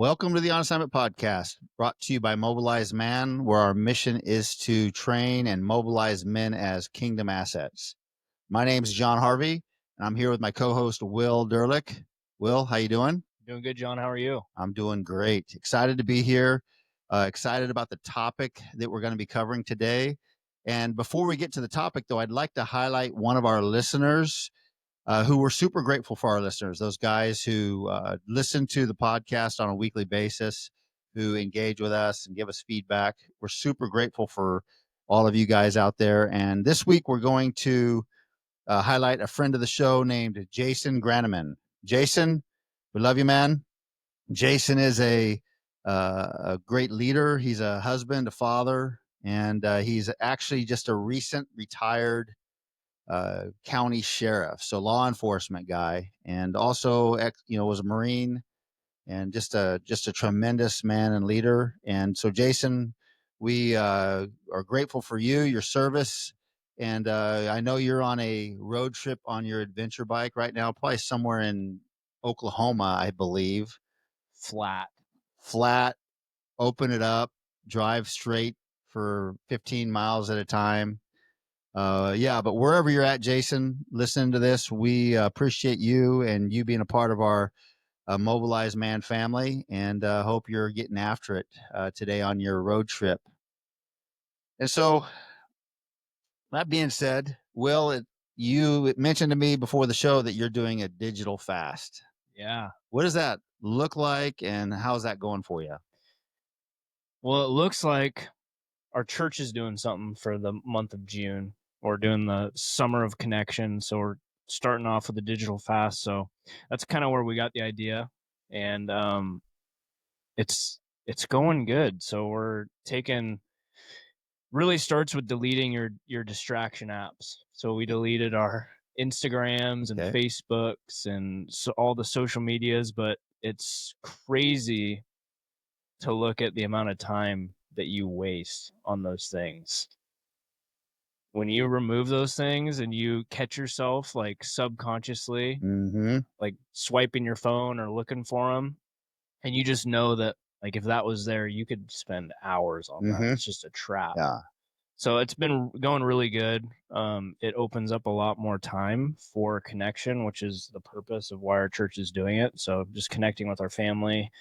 Welcome to the On Assignment podcast, brought to you by Mobilize Man, where our mission is to train and mobilize men as kingdom assets. My name is John Harvey, and I'm here with my co-host Will Derlick. Will, how you doing? Doing good, John. How are you? I'm doing great. Excited to be here. Excited about the topic that we're going to be covering today. And before we get to the topic, though, I'd like to highlight one of our listeners who we're super grateful for our listeners, those guys who listen to the podcast on a weekly basis, who engage with us and give us feedback. We're super grateful for all of you guys out there. And this week, we're going to highlight a friend of the show named Jason Graneman. Jason, we love you, man. Jason is a great leader. He's a husband, a father, and he's actually just a recent retired county sheriff, so law enforcement guy, and also was a Marine, and just a tremendous man and leader. And so, Jason, we are grateful for you, your service, and I know you're on a road trip on your adventure bike right now, probably somewhere in Oklahoma, I believe. Flat, open it up, drive straight for 15 miles at a time. Yeah, but wherever you're at, Jason, listening to this, we appreciate you and you being a part of our Mobilize Man family, and hope you're getting after it today on your road trip. And so, that being said, Will, you mentioned to me before the show that you're doing a digital fast. Yeah. What does that look like, and how's that going for you? Well, it looks like our church is doing something for the month of June. We're doing the Summer of Connection. So we're starting off with a digital fast. So that's kind of where we got the idea. And it's going good. So we're taking really starts with deleting your distraction apps. So we deleted our Instagrams and Okay. Facebooks and so all the social medias, but it's crazy to look at the amount of time that you waste on those things. When you remove those things and you catch yourself like subconsciously, Mm-hmm. like swiping your phone or looking for them, and you just know that like if that was there, you could spend hours on that. Mm-hmm. It's just a trap. Yeah. So it's been going really good. It opens up a lot more time for connection, which is the purpose of why our church is doing it. So just connecting with our family.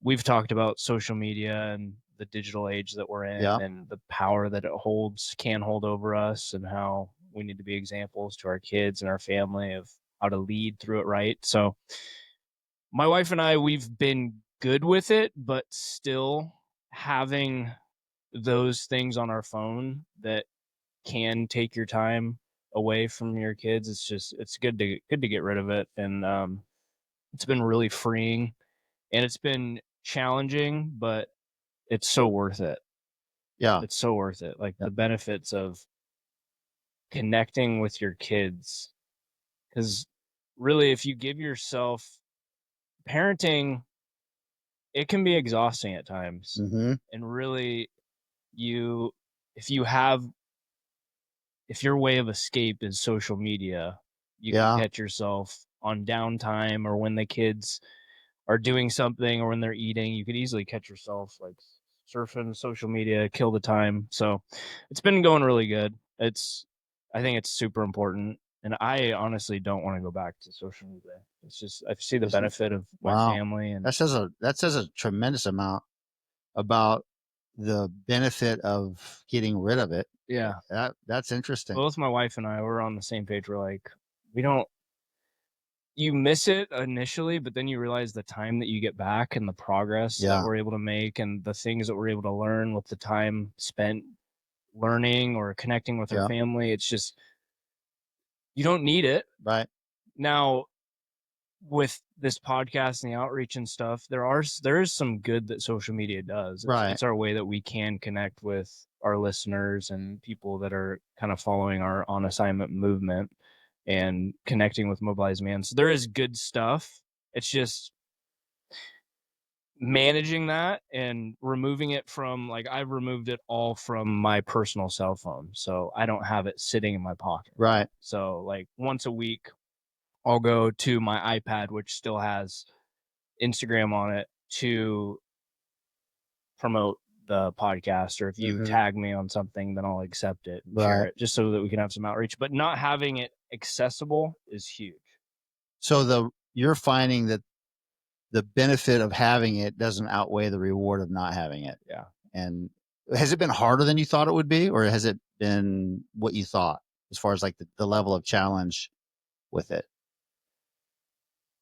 We've talked about social media and the digital age that we're Yeah. in and the power that it can hold over us, and how we need to be examples to our kids and our family of how to lead through it right. So my wife and I, we've been good with it, but still having those things on our phone that can take your time away from your kids, it's good to get rid of it. And it's been really freeing, and it's been challenging, but it's so worth it. Yeah. It's so worth it. Like the benefits of connecting with your kids. Because really, if you give yourself parenting, it can be exhausting at times. Mm-hmm. And really, you, if you have, if your way of escape is social media, you can Yeah. catch yourself on downtime or when the kids are doing something or when they're eating, you could easily catch yourself like surfing social media, kill the time. So it's been going really good. I think it's super important. And I honestly don't want to go back to social media. It's just, I see the benefit of my Wow. family and That says a tremendous amount about the benefit of getting rid of it. yeah, That's interesting. both my wife and I were on the same page. We're like, we don't, you miss it initially, but then you realize the time that you get back and the progress that Yeah. we're able to make and the things that we're able to learn with the time spent learning or connecting with our Yeah. family. It's just, you don't need it. Right. Now, with this podcast and the outreach and stuff, there is some good that social media does. Right. It's our way that we can connect with our listeners and people that are kind of following our on assignment movement and connecting with Mobilize Man. So there is good stuff. It's just managing that and removing it from, like, I've removed it all from my personal cell phone. So I don't have it sitting in my pocket. Right. So like once a week I'll go to my iPad, which still has Instagram on it to promote the podcast, or if you Mhm. tag me on something, then I'll accept it and share Right. it just so that we can have some outreach. But not having it accessible is huge. So you're finding that the benefit of having it doesn't outweigh the reward of not having it. Yeah. And has it been harder than you thought it would be, or has it been what you thought as far as like the level of challenge with it?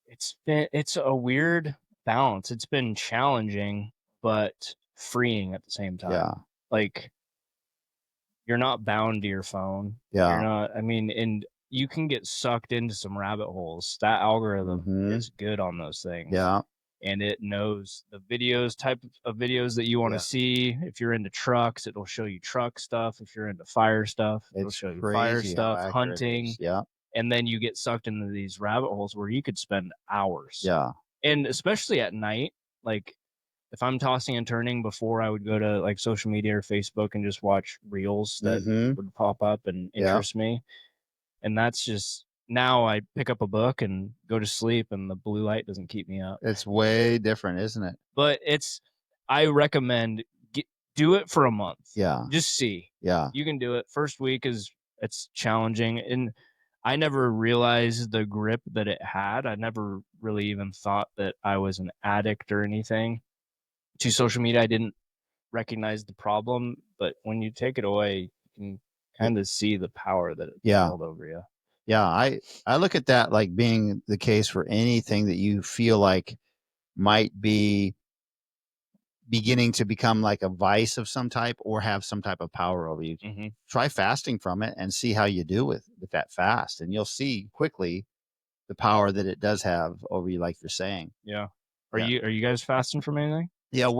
It's a weird balance. It's been challenging, but freeing at the same Yeah. time. Like, you're not bound to your phone. You're Yeah. not, I mean, and you can get sucked into some rabbit holes. That algorithm Hmm. is good on those things. Yeah. And it knows the type of videos that you want to Yeah. see. If you're into trucks, it'll show you truck stuff. If you're into fire stuff, it'll It's show you fire crazy how stuff, accurate it hunting. is. Yeah. And then you get sucked into these rabbit holes where you could spend hours. Yeah. And especially at night, like, if I'm tossing and turning, before I would go to like social media or Facebook and just watch reels that Hmm. would pop up and Yeah. interest me. And that's just, now I pick up a book and go to sleep, and the blue light doesn't keep me up. It's way different, isn't it? But I recommend do it for a month. Yeah. Just see. Yeah. You can do it. First week it's challenging, and I never realized the grip that it had. I never really even thought that I was an addict or anything to social media. I didn't recognize the problem, but when you take it away, you can kind of see the power that it Yeah. held over you. Yeah. I look at that like being the case for anything that you feel like might be beginning to become like a vice of some type or have some type of power over you. Hmm. Try fasting from it and see how you do with that fast, and you'll see quickly the power that it does have over you, like you're saying. Yeah. Yeah. Are you guys fasting from anything? Yeah,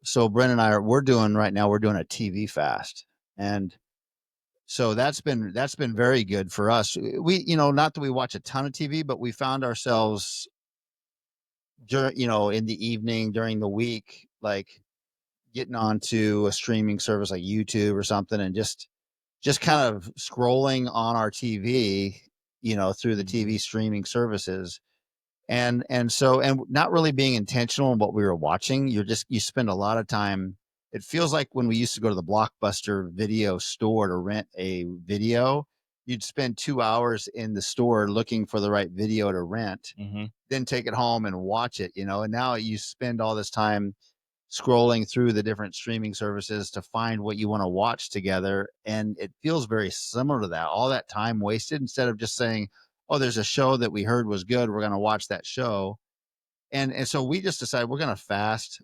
so Brent and I we're doing right now, we're doing a TV fast. And so that's been very good for us. We, not that we watch a ton of TV, but we found ourselves during, in the evening during the week, like getting onto a streaming service like YouTube or something, and just kind of scrolling on our TV, through the Mhm. TV streaming services. And not really being intentional in what we were watching. You spend a lot of time. It feels like when we used to go to the Blockbuster video store to rent a video, you'd spend 2 hours in the store looking for the right video to rent, Mhm. then take it home and watch it, and now you spend all this time scrolling through the different streaming services to find what you want to watch together. And it feels very similar to that. All that time wasted instead of just saying, oh, there's a show that we heard was good. We're going to watch that show. And so we just decided we're going to fast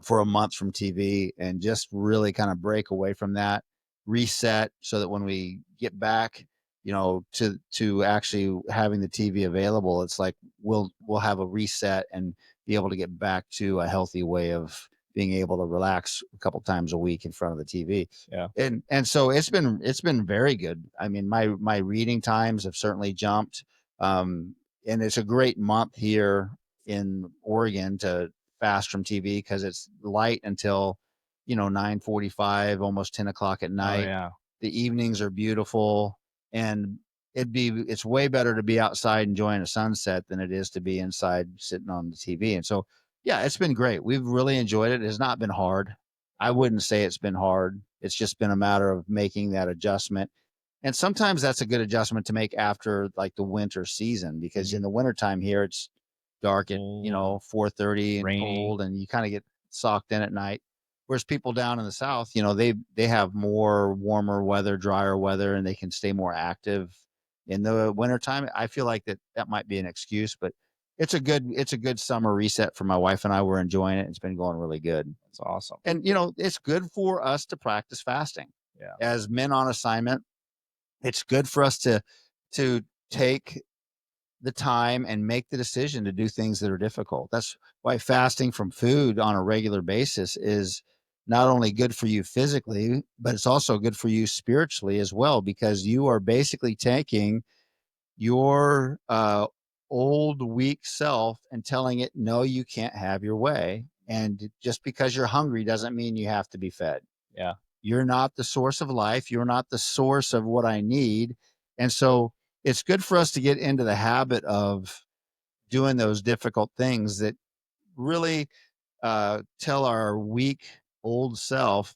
for a month from TV and just really kind of break away from that, reset so that when we get back, to actually having the TV available, it's like we'll have a reset and be able to get back to a healthy way of being able to relax a couple times a week in front of the TV. Yeah. And so it's been very good. I mean, my reading times have certainly jumped. And it's a great month here in Oregon to fast from TV because it's light until 9:45, almost 10 o'clock at Oh night. yeah. The evenings are beautiful, and it's way better to be outside enjoying a sunset than it is to be inside sitting on the TV. And so, yeah, it's been great. We've really enjoyed it. It has not been hard. I wouldn't say it's been hard. It's just been a matter of making that adjustment. And sometimes that's a good adjustment to make after like the winter season, because in Mhm. the wintertime here it's dark at, Cold, 4:30 and rainy. cold, and you kind of get socked in at night. Whereas people down in the south, they have more warmer weather, drier weather, and they can stay more active in the wintertime. I feel like that might be an excuse, but it's a good summer reset for my wife and I. We're enjoying it. It's been going really good. That's awesome. And it's good for us to practice fasting. Yeah. As men on assignment, it's good for us to take the time and make the decision to do things that are difficult. That's why fasting from food on a regular basis is not only good for you physically, but it's also good for you spiritually as well, because you are basically taking your old weak self and telling it, no, you can't have your way. And just because you're hungry doesn't mean you have to be fed. Yeah. You're not the source of life. You're not the source of what I need. And so it's good for us to get into the habit of doing those difficult things that really tell our weak old self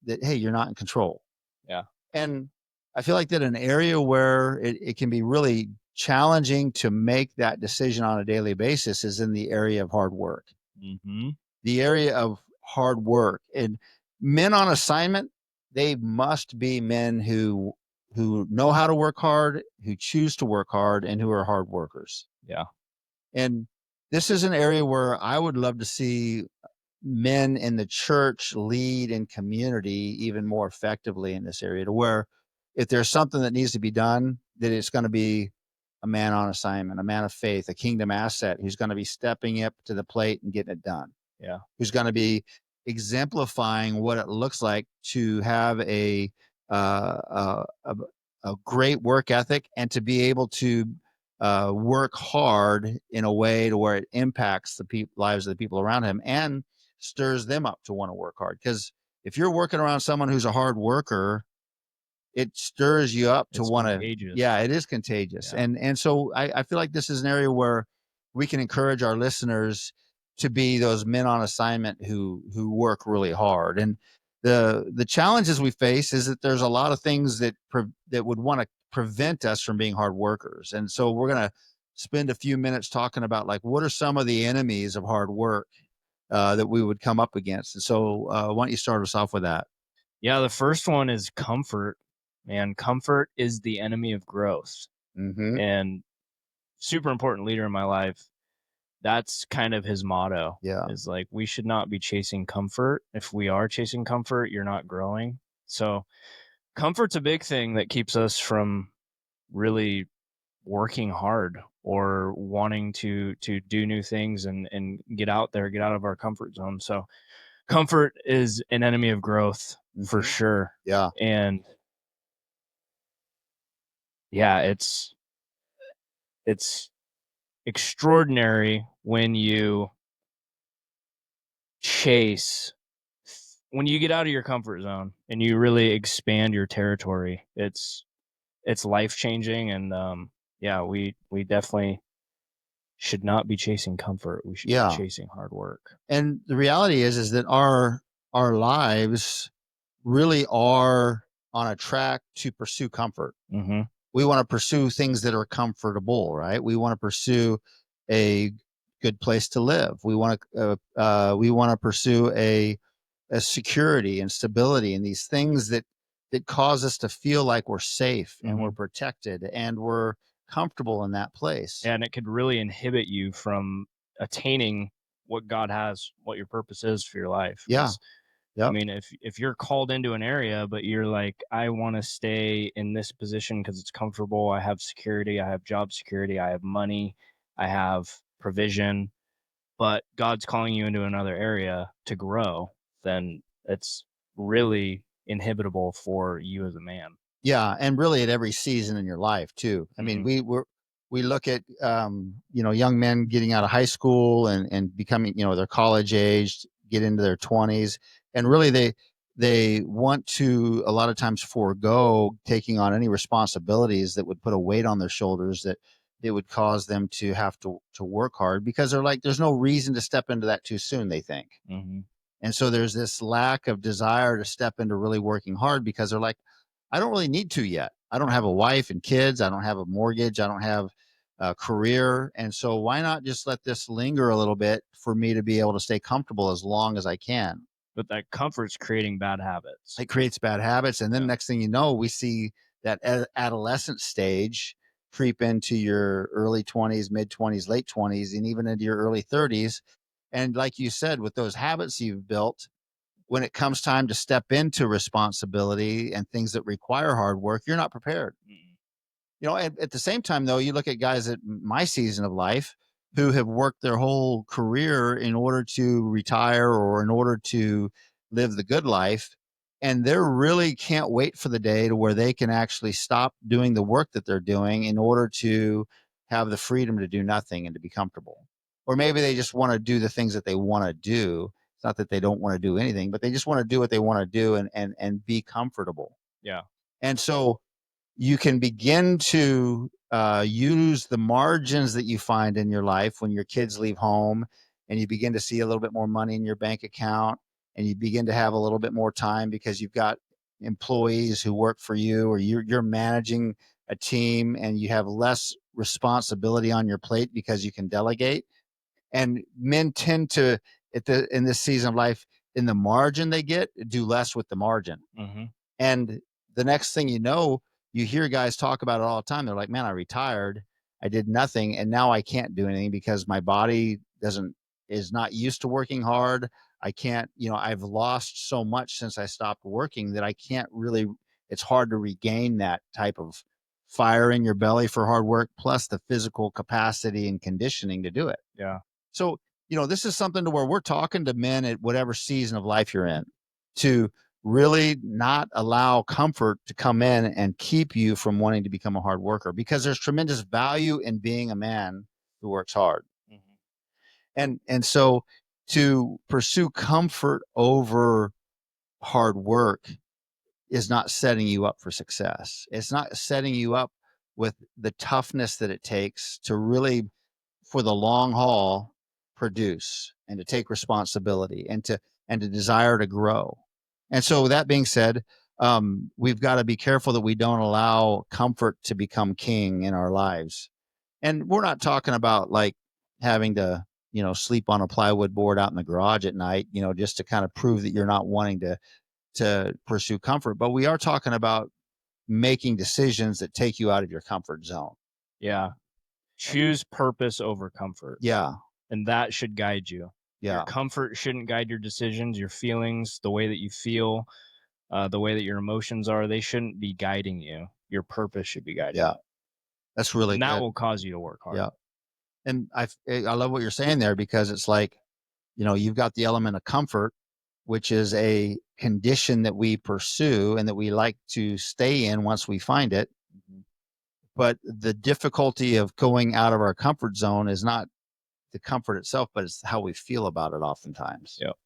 that, hey, you're not in control. Yeah. And I feel like that an area where it can be really challenging to make that decision on a daily basis is in the area of hard work. Mm-hmm. The area of hard work. And men on assignment, they must be men who know how to work hard, who choose to work hard, and who are hard workers. Yeah. And this is an area where I would love to see men in the church lead in community even more effectively in this area, to where if there's something that needs to be done, that it's going to be a man on assignment, a man of faith, a kingdom asset who's going to be stepping up to the plate and getting it done. Yeah. Who's going to be exemplifying what it looks like to have a great work ethic and to be able to work hard in a way to where it impacts the lives of the people around him and stirs them up to want to work hard. Because if you're working around someone who's a hard worker, it stirs you up to want to. Yeah, it is contagious. Yeah. And so I feel like this is an area where we can encourage our listeners to be those men on assignment who work really hard. And the challenges we face is that there's a lot of things that would want to prevent us from being hard workers. And so we're going to spend a few minutes talking about, like, what are some of the enemies of hard work that we would come up against. And so why don't you start us off with that? Yeah. The first one is comfort. Man, comfort is the enemy of growth. Mm-hmm. And super important leader in my life, that's kind of his motto. Yeah. Is like, we should not be chasing comfort. If we are chasing comfort, you're not growing. So comfort's a big thing that keeps us from really working hard or wanting to do new things and get out there, get out of our comfort zone. So comfort is an enemy of growth for sure. Yeah. And yeah, it's extraordinary when you chase when you get out of your comfort zone and you really expand your territory. It's life changing. And yeah, we definitely should not be chasing comfort. We should be chasing hard work. And the reality is that our lives really are on a track to pursue comfort. Mm-hmm. We want to pursue things that are comfortable, right? We want to pursue a good place to live. We want to pursue a security and stability, and these things that cause us to feel like we're safe and we're protected and we're comfortable in that place. And it could really inhibit you from attaining what God has, what your purpose is for your life. Yeah. Yep. I mean, if you're called into an area, but you're like, I want to stay in this position because it's comfortable, I have security, I have job security, I have money, I have provision, but God's calling you into another area to grow, then it's really inhibitable for you as a man. Yeah, and really at every season in your life too. I mean, we look at young men getting out of high school and becoming, they're college aged, get into their 20s, and really they want to a lot of times forego taking on any responsibilities that would put a weight on their shoulders that it would cause them to have to work hard, because they're like, there's no reason to step into that too soon, they think. And so there's this lack of desire to step into really working hard because they're like, I don't really need to yet. I don't have a wife and kids. I don't have a mortgage. I don't have a career. And so why not just let this linger a little bit for me to be able to stay comfortable as long as I can? But that comfort's creating bad habits. It creates bad habits. And then next thing you know, we see that adolescent stage creep into your early 20s, mid 20s, late 20s, and even into your early 30s. And like you said, with those habits you've built, when it comes time to step into responsibility and things that require hard work, you're not prepared. At the same time, though, you look at guys at my season of life who have worked their whole career in order to retire or in order to live the good life. And they really can't wait for the day to where they can actually stop doing the work that they're doing in order to have the freedom to do nothing and to be comfortable. Or maybe they just want to do the things that they want to do. It's not that they don't want to do anything, but they just want to do what they want to do and be comfortable. Yeah. And so, you can begin to use the margins that you find in your life when your kids leave home and you begin to see a little bit more money in your bank account and you begin to have a little bit more time because you've got employees who work for you, or you're managing a team and you have less responsibility on your plate because you can delegate. And men tend to, in this season of life, in the margin they get, do less with the margin. Mm-hmm. And the next thing you know, you hear guys talk about it all the time. They're like, man, I retired, I did nothing, and now I can't do anything because my body is not used to working hard. I can't, I've lost so much since I stopped working that I can't really, it's hard to regain that type of fire in your belly for hard work, plus the physical capacity and conditioning to do it. Yeah. So, this is something to where we're talking to men at whatever season of life you're in to really not allow comfort to come in and keep you from wanting to become a hard worker, because there's tremendous value in being a man who works hard. Mm-hmm. And so to pursue comfort over hard work is not setting you up for success. It's not setting you up with the toughness that it takes to really, for the long haul, produce and to take responsibility and to desire to grow. And so, with that being said, we've got to be careful that we don't allow comfort to become king in our lives. And we're not talking about like having to, sleep on a plywood board out in the garage at night, just to kind of prove that you're not wanting to pursue comfort. But we are talking about making decisions that take you out of your comfort zone. Yeah. Choose purpose over comfort. Yeah. And that should guide you. Yeah. Your comfort shouldn't guide your decisions, your feelings, the way that you feel, the way that your emotions are. They shouldn't be guiding you. Your purpose should be guiding Yeah. you. That's really And that good. will cause you to work hard. Yeah. And I love what you're saying there, because it's like, you've got the element of comfort, which is a condition that we pursue and that we like to stay in once we find it. Mhm. But the difficulty of going out of our comfort zone is not the comfort itself, but it's how we feel about it oftentimes. Yep.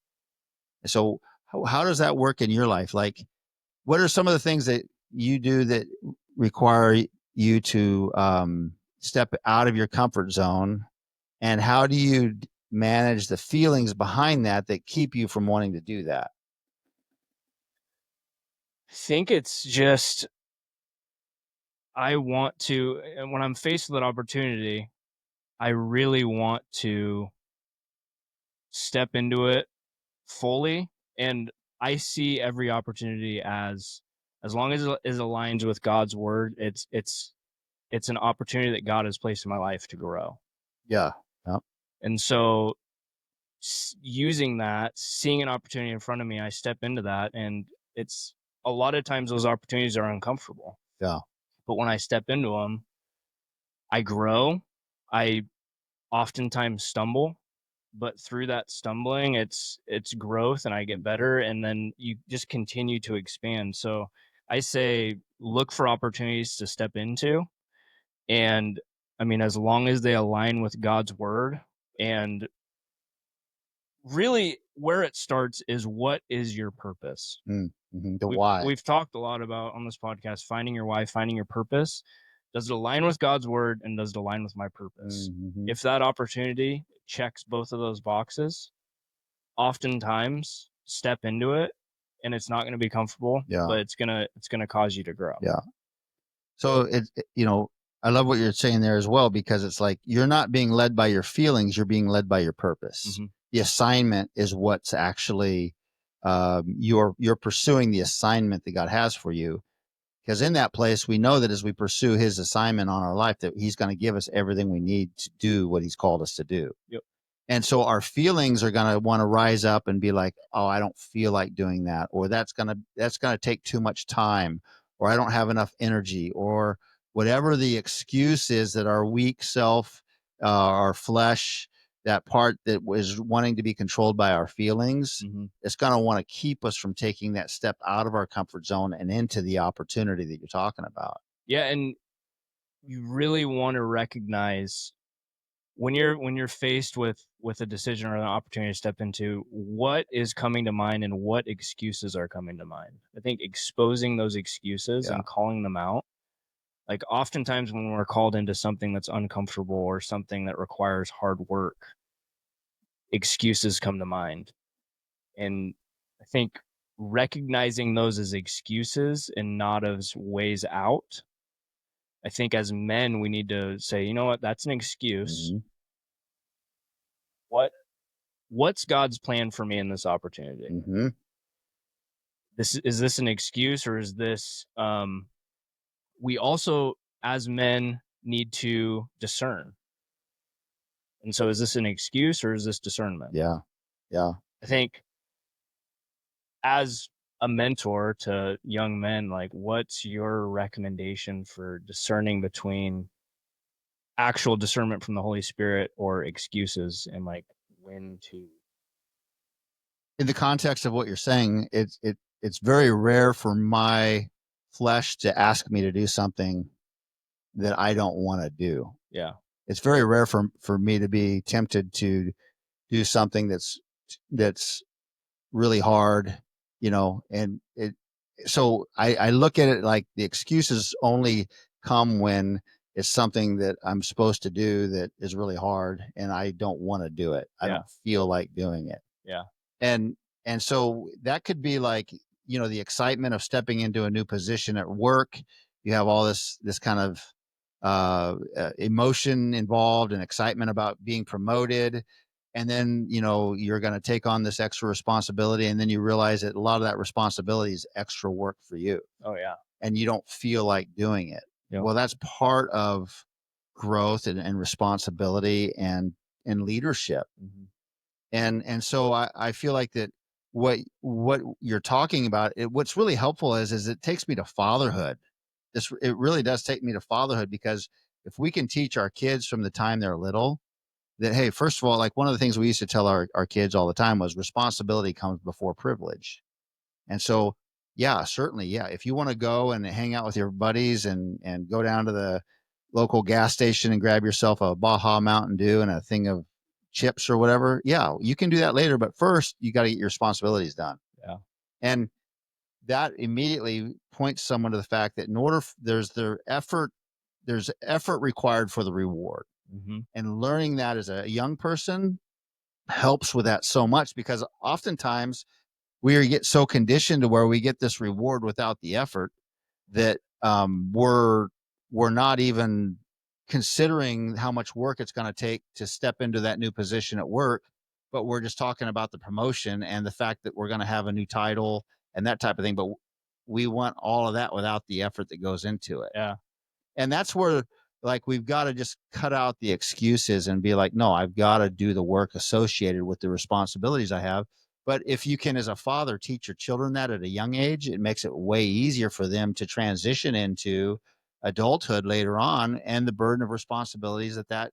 So how does that work in your life? Like, what are some of the things that you do that require you to step out of your comfort zone? And how do you manage the feelings behind that keep you from wanting to do that? I think it's just I want to, and when I'm faced with an opportunity, I really want to step into it fully. And I see every opportunity as long as it is aligns with God's word, it's an opportunity that God has placed in my life to grow. Yeah. Yep. And so using that, seeing an opportunity in front of me, I step into that, and it's a lot of times those opportunities are uncomfortable. Yeah. But when I step into them, I grow. I oftentimes stumble, but through that stumbling, it's growth, and I get better, and then you just continue to expand. So I say look for opportunities to step into, and I mean, as long as they align with God's word. And really where it starts is, what is your purpose? Mm-hmm. The we, why. we've talked a lot about on this podcast, finding your why, finding your purpose. Does it align with God's word, and does it align with my purpose? Mm-hmm. If that opportunity checks both of those boxes, oftentimes step into it, and it's not going to be comfortable, Yeah. but it's gonna cause you to grow. Yeah. So I love what you're saying there as well, because it's like you're not being led by your feelings, you're being led by your purpose. Mm-hmm. The assignment is what's actually you're pursuing the assignment that God has for you. Because in that place, we know that as we pursue His assignment on our life, that He's going to give us everything we need to do what He's called us to do. Yep. And so our feelings are going to want to rise up and be like, "Oh, I don't feel like doing that," or that's going to take too much time, or I don't have enough energy, or whatever the excuse is that our weak self, our flesh, that part that was wanting to be controlled by our feelings, Mm-hmm. it's going to want to keep us from taking that step out of our comfort zone and into the opportunity that you're talking about. Yeah, and you really want to recognize when you're faced with a decision or an opportunity to step into, what is coming to mind and what excuses are coming to mind. I think exposing those excuses Yeah. and calling them out Like oftentimes when we're called into something that's uncomfortable or something that requires hard work, excuses come to mind. And I think recognizing those as excuses and not as ways out, I think as men, we need to say, you know what, that's an excuse. Mhm. What what's God's plan for me in this opportunity? Mhm. This an excuse, or is this we also as men need to discern. And so is this an excuse or is this discernment? Yeah. Yeah. I think as a mentor to young men, like what's your recommendation for discerning between actual discernment from the Holy Spirit or excuses, and like when to. In the context of what you're saying, it's very rare for my flesh to ask me to do something that I don't want to do. Yeah. It's very rare for me to be tempted to do something that's really hard, and so I look at it like the excuses only come when it's something that I'm supposed to do that is really hard and I don't want to do it. I Yeah. don't feel like doing it. Yeah. And and so that could be like, the excitement of stepping into a new position at work. You have all this kind of emotion involved and excitement about being promoted, and then you're going to take on this extra responsibility, and then you realize that a lot of that responsibility is extra work for you Oh yeah. and you don't feel like doing it. Yep. Well, that's part of growth and responsibility and leadership. Mhm. And so I feel like that what you're talking about, what's really helpful is it takes me to fatherhood. It really does take me to fatherhood, because if we can teach our kids from the time they're little that, hey, first of all, like one of the things we used to tell our kids all the time was responsibility comes before privilege. And so, yeah, certainly, yeah, if you want to go and hang out with your buddies and go down to the local gas station and grab yourself a Baja Mountain Dew and a thing of chips or whatever, yeah, you can do that later. But first, you got to get your responsibilities done. Yeah. And that immediately points someone to the fact that in order there's effort required for the reward. Mm-hmm. And learning that as a young person helps with that so much, because oftentimes we get so conditioned to where we get this reward without the effort that we're not even considering how much work it's going to take to step into that new position at work, but we're just talking about the promotion and the fact that we're going to have a new title and that type of thing, but we want all of that without the effort that goes into it. Yeah. And that's where, like, we've got to just cut out the excuses and be like, no, I've got to do the work associated with the responsibilities I have. But if you can, as a father, teach your children that at a young age, it makes it way easier for them to transition into adulthood later on and the burden of responsibilities that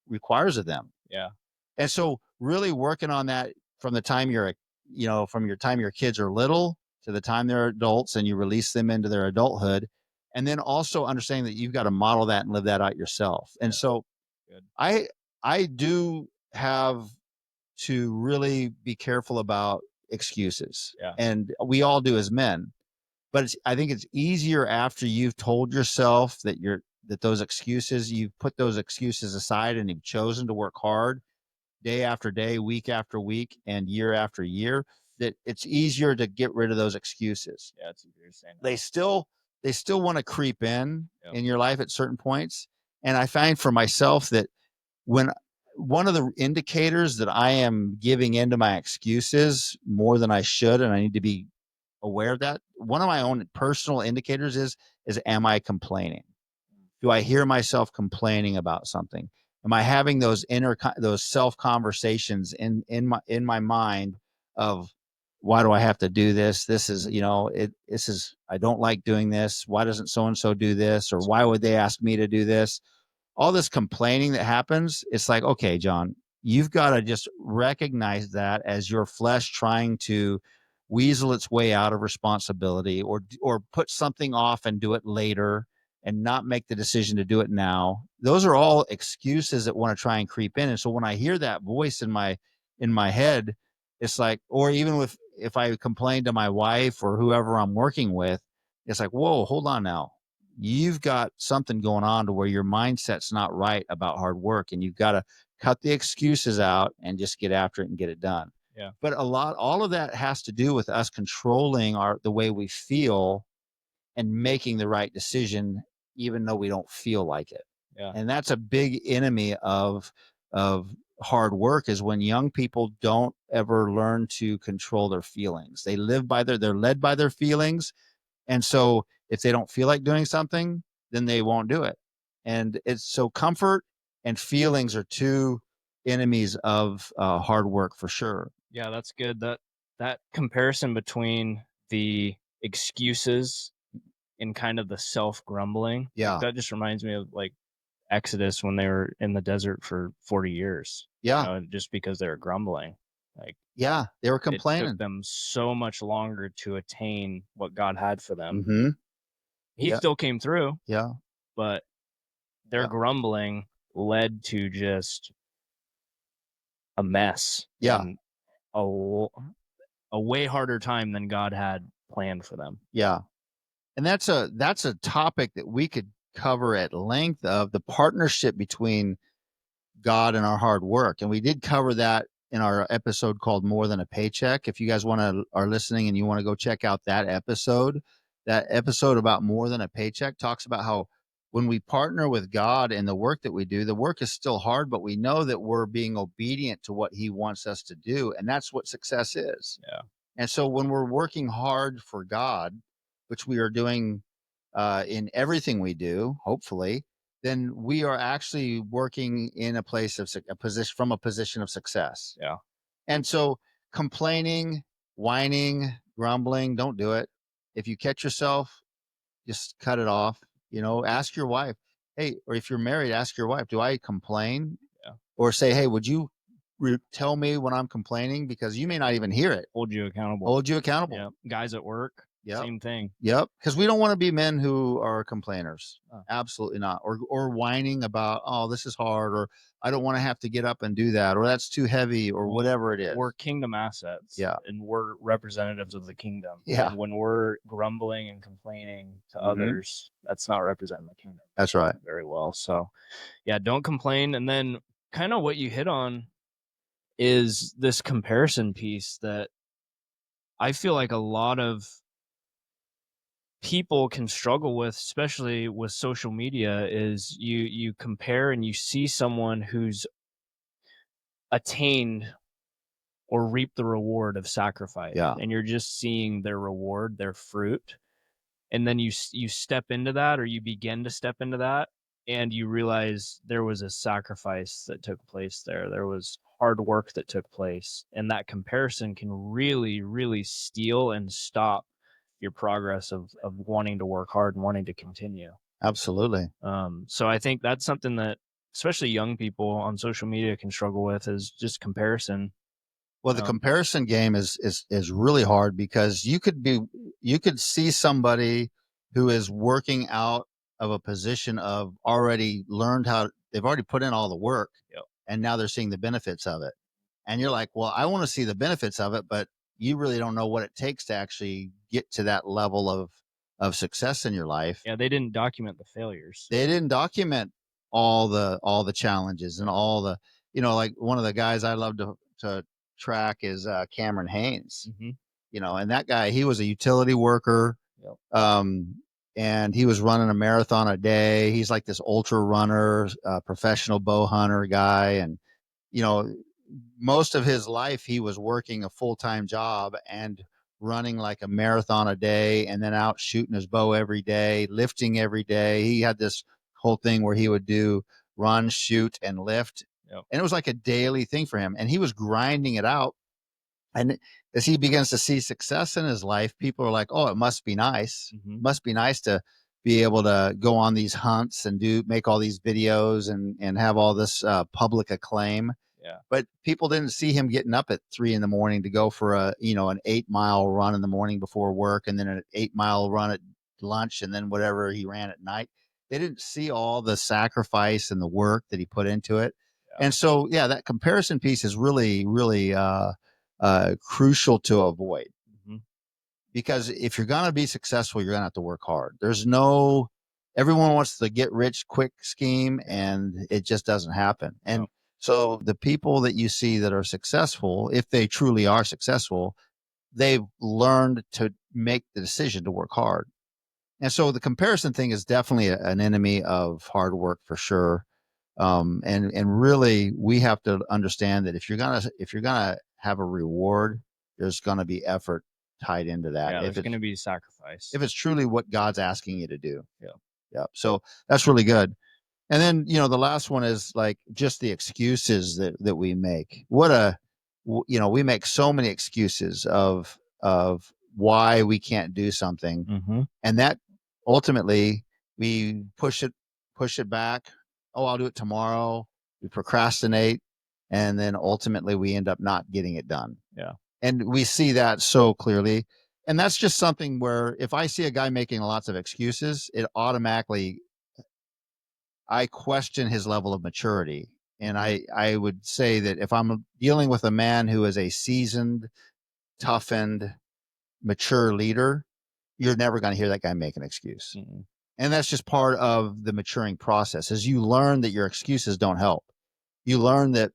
requires of them. Yeah. And so really working on that from the time from your time your kids are little to the time they're adults and you release them into their adulthood. And then also understanding that you've got to model that and live that out yourself. And Yeah. so Good. I do have to really be careful about excuses. Yeah. And we all do as men. But I think it's easier after you've told yourself that those excuses, you've put those excuses aside and you've chosen to work hard day after day, week after week, and year after year, that it's easier to get rid of those excuses. Yeah, it's easier to say no. They still want to creep Yep. in your life at certain points. And I find for myself that when one of the indicators that I am giving into my excuses more than I should, and I need to be aware of that, one of my own personal indicators is am I complaining? Do I hear myself complaining about something? Am I having those self conversations in my mind of, why do I have to do this? This is, this is, I don't like doing this. Why doesn't so and so do this? Or why would they ask me to do this? All this complaining that happens, it's like, okay, John, you've got to just recognize that as your flesh trying to weasel its way out of responsibility, or put something off and do it later and not make the decision to do it now. Those are all excuses that want to try and creep in. And so when I hear that voice in my head, it's like, or even if I complain to my wife or whoever I'm working with, it's like, whoa, hold on now. you've got something going on to where your mindset's not right about hard work, and you've got to cut the excuses out and just get after it and get it done. Yeah. But all of that has to do with us controlling the way we feel and making the right decision, even though we don't feel like it. Yeah. And that's a big enemy of hard work, is when young people don't ever learn to control their feelings. They're led by their feelings. And so if they don't feel like doing something, then they won't do it. And it's so comfort and feelings are two enemies of hard work for sure. Yeah, that's good. That comparison between the excuses and kind of the self grumbling, like, Yeah. that just reminds me of like Exodus when they were in the desert for 40 years. Yeah. Just because they were grumbling. Like, Yeah. They were it took complaining. them so much longer to attain what God had for them. Mm-hmm. He Yeah. still came through, Yeah. but their Yeah. grumbling led to just a mess. Yeah. And a way harder time than God had planned for them. Yeah. And that's a topic that we could cover at length, of the partnership between God and our hard work. And we did cover that in our episode called More Than a Paycheck. If you guys are listening and you want to go check out that episode about More Than a Paycheck talks about how when we partner with God in the work that we do, the work is still hard, but we know that we're being obedient to what he wants us to do. And that's what success is. Yeah. And so when we're working hard for God, which we are doing in everything we do, hopefully, then we are actually working in a place of a position from a position of success. Yeah. And so complaining, whining, grumbling, don't do it. If you catch yourself, just cut it off. Ask your wife, hey, or if you're married, ask your wife, do I complain? Yeah. Or say, hey, would you tell me when I'm complaining? Because you may not even hear it. Hold you accountable. Hold you accountable. Yeah. Guys at work, Yep. same thing. Yep. Because we don't want to be men who are complainers. Oh. Absolutely not. Or whining about, oh, this is hard, or I don't want to have to get up and do that, or that's too heavy, or whatever it is. We're kingdom assets. Yeah. And we're representatives of the kingdom. Yeah. And when we're grumbling and complaining to others, that's not representing the kingdom. That's right. Very well. So yeah, don't complain. And then kind of what you hit on is this comparison piece that I feel like a lot of people can struggle with, especially with social media, is you compare and you see someone who's attained or reaped the reward of sacrifice. Yeah. And you're just seeing their reward, their fruit. And then you step into that, or you begin to step into that, and you realize there was a sacrifice that took place there. There was hard work that took place. And that comparison can really, really steal and stop your progress of wanting to work hard and wanting to continue. Absolutely. So I think that's something that especially young people on social media can struggle with, is just comparison. Well, the comparison game is really hard, because you could see somebody who is working out of a position of already learned how, they've already put in all the work. Yep. And now they're seeing the benefits of it. And you're like, well, I want to see the benefits of it, but you really don't know what it takes to actually get to that level of success in your life. Yeah, they didn't document the failures. They didn't document all the challenges and all the, like one of the guys I love to track is Cameron Haynes. Mm-hmm. And that guy, he was a utility worker. Yep. And he was running a marathon a day. He's like this ultra runner, professional bow hunter guy. And, most of his life, he was working a full-time job and running like a marathon a day, and then out shooting his bow every day, lifting every day. He had this whole thing where he would do run, shoot, and lift. Yep. And it was like a daily thing for him. And he was grinding it out. And as he begins to see success in his life, people are like, oh, it must be nice. Mm-hmm. It must be nice to be able to go on these hunts and make all these videos and have all this public acclaim. Yeah. But people didn't see him getting up at 3 a.m. to go for an 8-mile run in the morning before work, and then an 8-mile run at lunch, and then whatever he ran at night. They didn't see all the sacrifice and the work that he put into it. Yeah. And so, yeah, that comparison piece is really, really crucial to avoid. Mm-hmm. Because if you're going to be successful, you're going to have to work hard. There's no everyone wants the get rich quick scheme, and it just doesn't happen. And No. so the people that you see that are successful, if they truly are successful, they've learned to make the decision to work hard. And so the comparison thing is definitely an enemy of hard work for sure. And really, we have to understand that if you're gonna have a reward, there's gonna be effort tied into that. Yeah, If there's it's going to be sacrifice. if it's truly what God's asking you to do. Yeah. Yeah. So that's really good. And then, the last one is like just the excuses that we make. We make so many excuses of why we can't do something. Mm-hmm. And that ultimately we push it back. Oh, I'll do it tomorrow. We procrastinate. And then ultimately we end up not getting it done. Yeah. And we see that so clearly. And that's just something where if I see a guy making lots of excuses, it automatically, I question his level of maturity. And I would say that if I'm dealing with a man who is a seasoned, toughened, mature leader, you're never going to hear that guy make an excuse. Mm-mm. And that's just part of the maturing process. As you learn that your excuses don't help. You learn that,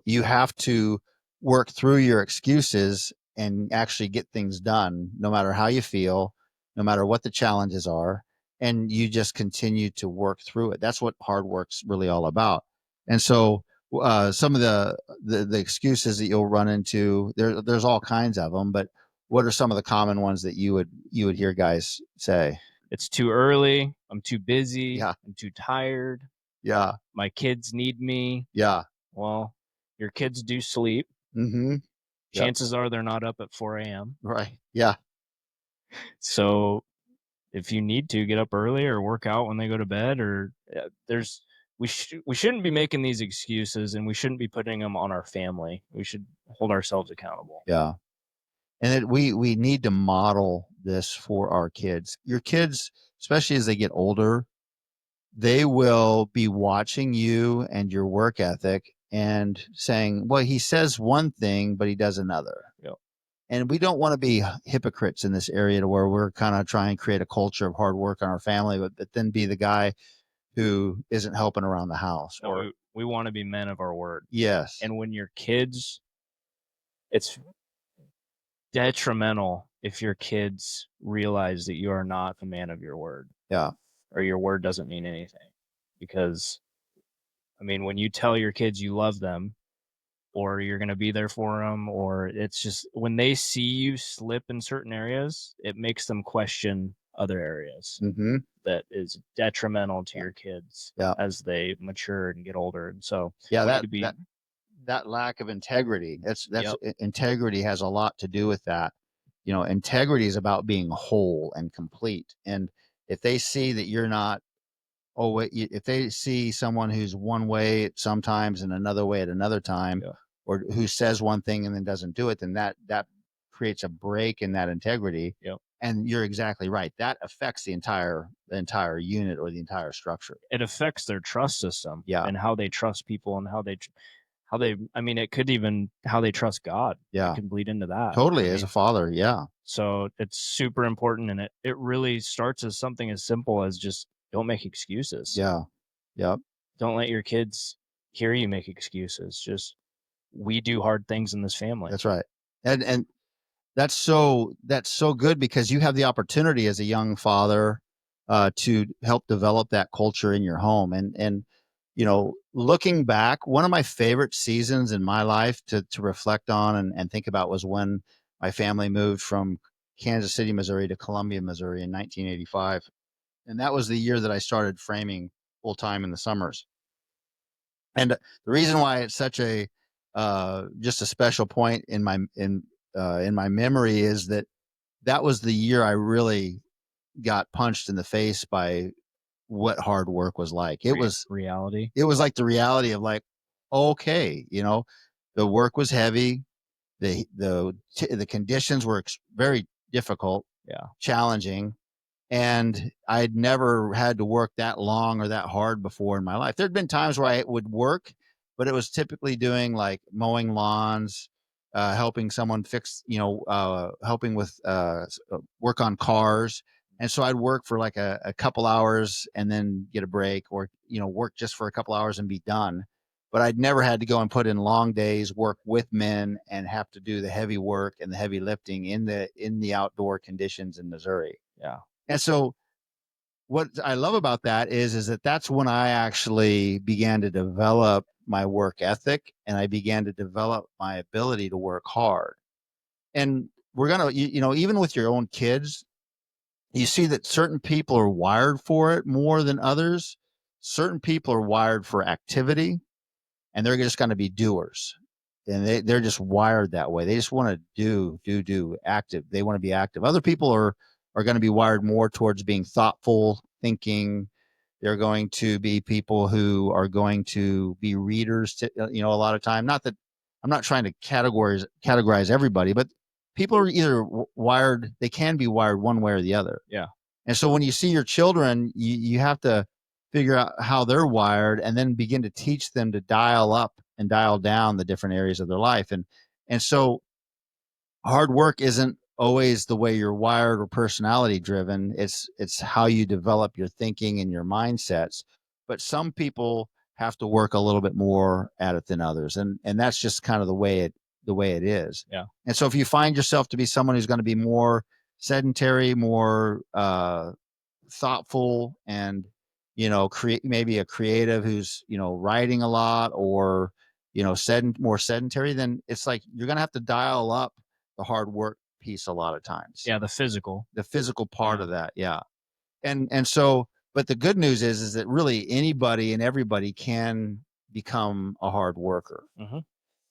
you have to work through your excuses and actually get things done, no matter how you feel, no matter what the challenges are. And you just continue to work through it. That's what hard work's really all about. And so, some of the excuses that you'll run into, there's all kinds of them, but what are some of the common ones that you would hear guys say? It's too early. I'm too busy. Yeah. I'm too tired. Yeah. My kids need me. Yeah. Well, your kids do sleep. Mm-hmm. Yep. Chances are they're not up at 4 a.m. Right. Yeah. So if you need to get up early or work out when they go to bed, or we shouldn't be making these excuses, and we shouldn't be putting them on our family. We should hold ourselves accountable. Yeah. And we need to model this for our kids. Your kids, especially as they get older, they will be watching you and your work ethic and saying, well, he says one thing, but he does another. Yep. And we don't want to be hypocrites in this area to where we're kind of trying to create a culture of hard work in our family, but then be the guy who isn't helping around the house. No, we want to be men of our word. Yes. And when your kids, it's detrimental if your kids realize that you are not a man of your word. Yeah. Or your word doesn't mean anything. Because, I mean, when you tell your kids you love them, or you're going to be there for them, or it's just when they see you slip in certain areas, it makes them question other areas. Mm-hmm. That is detrimental to your kids as they mature and get older. And so, that lack of integrity, that's Yep. integrity has a lot to do with that. Integrity is about being whole and complete. And if they see that you're not, if they see someone who's one way sometimes and another way at another time, or who says one thing and then doesn't do it, then that creates a break in that integrity. Yep. And you're exactly right. That affects the entire unit or the entire structure. It affects their trust system. Yeah. And how they trust people, and how they, I mean, it could even how they trust God. Yeah. It can bleed into that. Totally. As a father. Yeah. So it's super important. And it really starts as something as simple as just don't make excuses. Yeah. Yep. Don't let your kids hear you make excuses. Just, we do hard things in this family. That's right. And that's so good, because you have the opportunity as a young father to help develop that culture in your home. And looking back, one of my favorite seasons in my life to reflect on and think about was when my family moved from Kansas City, Missouri to Columbia, Missouri in 1985. And that was the year that I started framing full time in the summers. And the reason why it's such a just a special point in my memory is that was the year I really got punched in the face by what hard work was like. It was reality. It was like the reality of like, okay, the work was heavy. The conditions were very difficult, challenging. And I'd never had to work that long or that hard before in my life. There'd been times where I would work, but it was typically doing like mowing lawns, helping someone fix, helping with work on cars, And so I'd work for like a couple hours and then get a break, or, work just for a couple hours and be done. But I'd never had to go and put in long days, work with men, and have to do the heavy work and the heavy lifting in the outdoor conditions in Missouri. Yeah. And so what I love about that is that that's when I actually began to develop my work ethic, and I began to develop my ability to work hard. And we're gonna, even with your own kids, you see that certain people are wired for it more than others. Certain people are wired for activity, and they're just going to be doers. And they're just wired that way. They just want to do active. They want to be active. Other people are going to be wired more towards being thoughtful, thinking. They're going to be people who are going to be readers to, a lot of time. Not that I'm not trying to categorize everybody, but people are either wired, they can be wired one way or the other. Yeah. And so when you see your children, you have to figure out how they're wired and then begin to teach them to dial up and dial down the different areas of their life. And so hard work isn't always the way you're wired or personality driven. It's how you develop your thinking and your mindsets. But some people have to work a little bit more at it than others. And that's just kind of the way it is. Yeah. And so if you find yourself to be someone who's going to be more sedentary, more thoughtful, and create, maybe a creative who's writing a lot, or more sedentary, then it's like you're going to have to dial up the hard work piece a lot of times. Yeah. The physical. The physical part of that. Yeah. And so, but the good news is that really anybody and everybody can become a hard worker. Mm-hmm.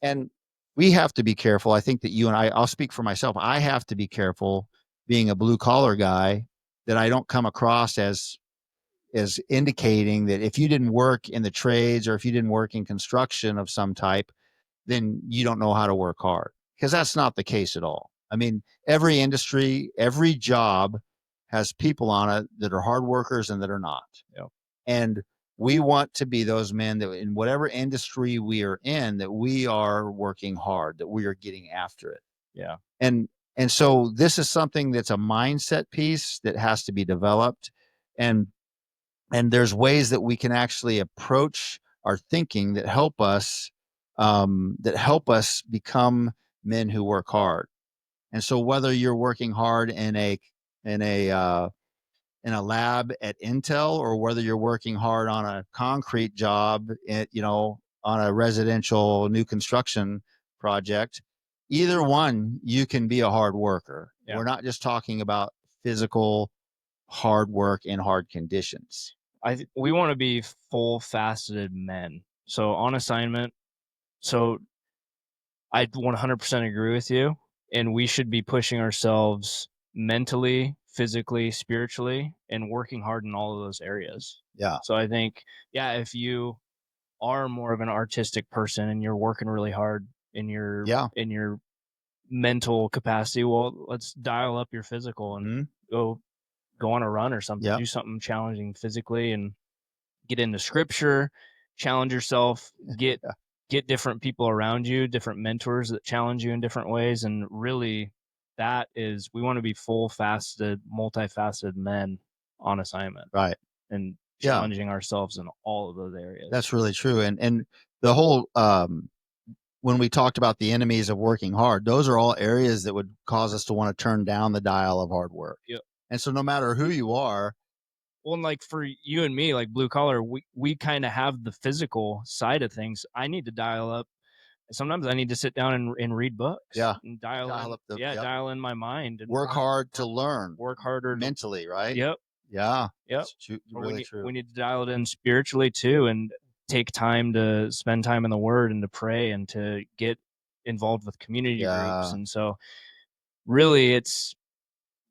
And we have to be careful. I think that you and I'll speak for myself. I have to be careful being a blue collar guy, that I don't come across as indicating that if you didn't work in the trades, or if you didn't work in construction of some type, then you don't know how to work hard, because that's not the case at all. I mean, every industry, every job has people on it that are hard workers and that are not. Yep. And we want to be those men that in whatever industry we are in, that we are working hard, that we are getting after it. Yeah. And so this is something that's a mindset piece that has to be developed. And there's ways that we can actually approach our thinking that help us become men who work hard. And so whether you're working hard in a lab at Intel, or whether you're working hard on a concrete job on a residential new construction project, either one, you can be a hard worker. Yeah. We're not just talking about physical hard work in hard conditions. We want to be full faceted men. So on assignment. So I 100% agree with you. And we should be pushing ourselves mentally, physically, spiritually, and working hard in all of those areas. Yeah. So I think, yeah, if you are more of an artistic person and you're working really hard in your mental capacity, well, let's dial up your physical and go on a run or something. Yep. Do something challenging physically and get into scripture, challenge yourself, get different people around you, different mentors that challenge you in different ways. And really, that is, we want to be full-faceted, multifaceted men on assignment. Right. And challenging ourselves in all of those areas. That's really true. And the whole, when we talked about the enemies of working hard, those are all areas that would cause us to want to turn down the dial of hard work. Yep. And so no matter who you are. Well, and like for you and me, like blue collar, we kind of have the physical side of things. I need to dial up. Sometimes I need to sit down and read books. Yeah. And dial in my mind. And work hard to learn. Work harder mentally, right? Yep. Yeah. Yep. Really true. We need to dial it in spiritually too, and take time to spend time in the Word and to pray and to get involved with community groups. And so really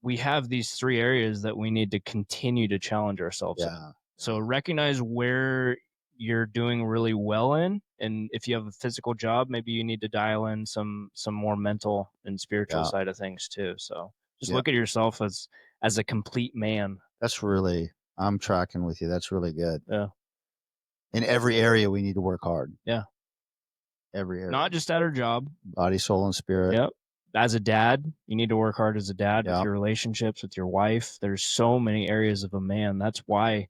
we have these three areas that we need to continue to challenge ourselves in. So recognize where you're doing really well in, and if you have a physical job, maybe you need to dial in some more mental and spiritual side of things too. So just look at yourself as a complete man. I'm tracking with you. That's really good. Yeah. In every area, we need to work hard. Yeah. Every area. Not just at our job. Body, soul, and spirit. Yep. as a dad, you need to work hard as a dad with Yeah. your relationships with your wife. There's so many areas of a man. That's why,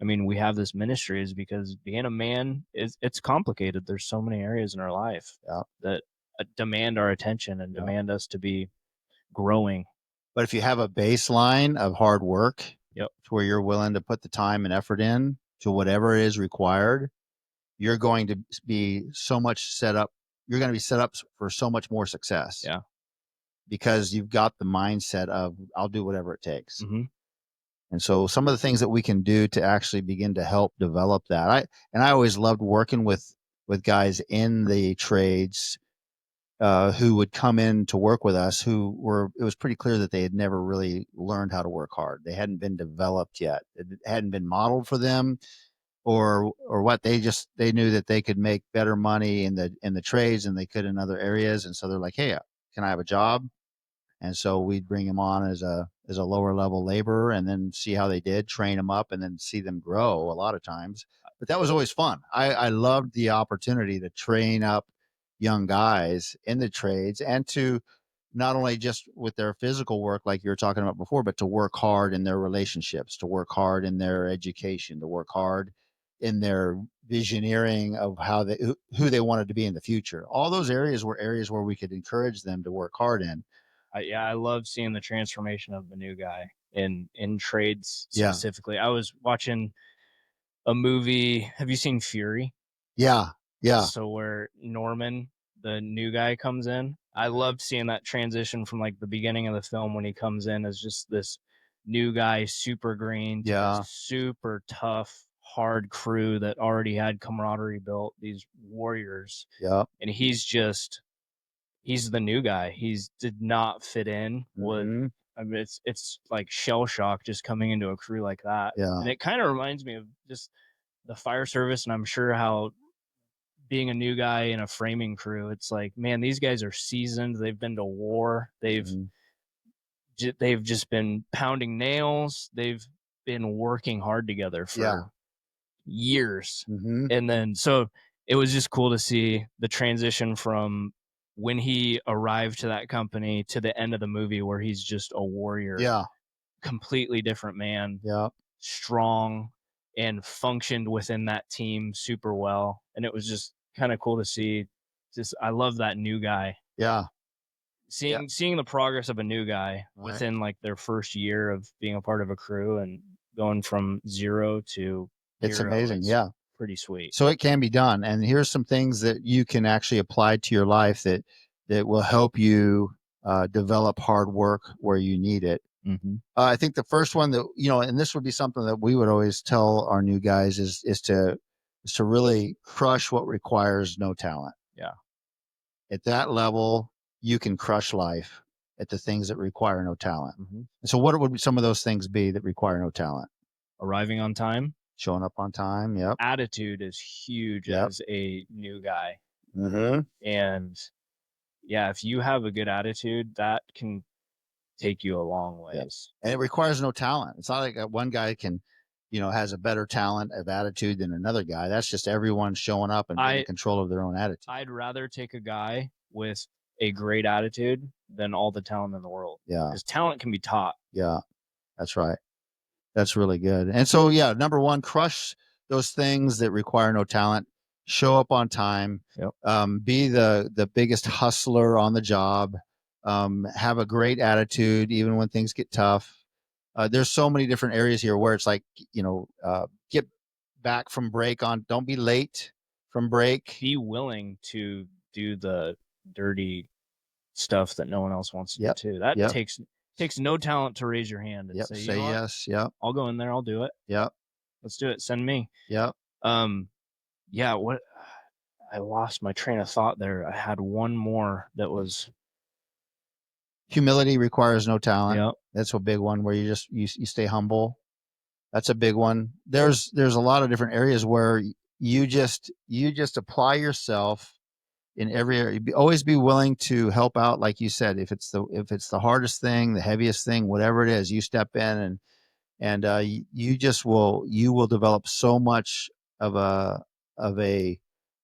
I mean, we have this ministry is because being a man is it's complicated. There's so many areas in our life Yeah. that demand our attention and Yeah. demand us to be growing. But if you have a baseline of hard work, Yep. to where you're willing to put the time and effort in to whatever is required, you're going to be so much set up. You're going to be set up for so much more success. Yeah. Because you've got the mindset of I'll do whatever it takes. Mhm. And so some of the things that we can do to actually begin to help develop that. I always loved working with guys in the trades who would come in to work with us who were, it was pretty clear that they had never really learned how to work hard. They hadn't been developed yet. It hadn't been modeled for them or what. They knew that they could make better money in the trades than they could in other areas. And so they're like, hey, can I have a job? And so we'd bring them on as a lower level laborer and then see how they did, train them up, and then see them grow a lot of times. But that was always fun. I loved the opportunity to train up young guys in the trades and to not only just with their physical work, like you were talking about before, but to work hard in their relationships, to work hard in their education, to work hard in their visioneering of who they wanted to be in the future. All those areas were areas where we could encourage them to work hard in. Yeah, I love seeing the transformation of the new guy in trades Yeah. specifically. I was watching a movie. Have you seen Fury? Yeah. Yeah. So where Norman, the new guy, comes in. I loved seeing that transition from like the beginning of the film when he comes in as just this new guy, super green, to Yeah. this super tough, hard crew that already had camaraderie built, these warriors. Yeah. And he's the new guy. He's did not fit in. Mhm. I mean, it's like shell shock just coming into a crew like that. Yeah. And it kind of reminds me of just the fire service, and I'm sure how being a new guy in a framing crew, it's like, man, these guys are seasoned. They've been to war. Mhm. They've just been pounding nails. They've been working hard together for Yeah. years. Mhm. And then so it was just cool to see the transition from when he arrived to that company to the end of the movie where he's just a warrior, Yeah. completely different man, Yeah. strong, and functioned within that team super well. And it was just kind of cool to see. Just I love that new guy. Yeah. Seeing the progress of a new guy Right. within like their first year of being a part of a crew and going from zero to It's hero amazing. is Yeah. pretty sweet. So it can be done. And here's some things that you can actually apply to your life that will help you develop hard work where you need it. Mm-hmm. I think the first one that, and this would be something that we would always tell our new guys is to really crush what requires no talent. Yeah. At that level, you can crush life at the things that require no talent. Mm-hmm. So what would some of those things be that require no talent? Arriving on time. Showing up on time. Yep. Attitude is huge Yep. as a new guy. Mm-hmm. And yeah, if you have a good attitude, that can take you a long ways. Yep. And it requires no talent. It's not like one guy can, has a better talent of attitude than another guy. That's just everyone showing up and being in control of their own attitude. I'd rather take a guy with a great attitude than all the talent in the world. Yeah. Because talent can be taught. Yeah, that's right. That's really good. And so, yeah, number one, crush those things that require no talent. Show up on time. Yep. Be the biggest hustler on the job. Have a great attitude, even when things get tough. There's so many different areas here where it's like, get back from break on. Don't be late from break. Be willing to do the dirty stuff that no one else wants to do too. That takes no talent to raise your hand and say yes. Yep. I'll go in there. I'll do it. Yep. Let's do it. Send me. Yep. Yeah. What? I lost my train of thought there. I had one more that was humility requires no talent. Yep. That's a big one where you stay humble. That's a big one. There's a lot of different areas where you just apply yourself in every area. Always be willing to help out, like you said. If it's the hardest thing, the heaviest thing, whatever it is, you step in and you will develop so much of a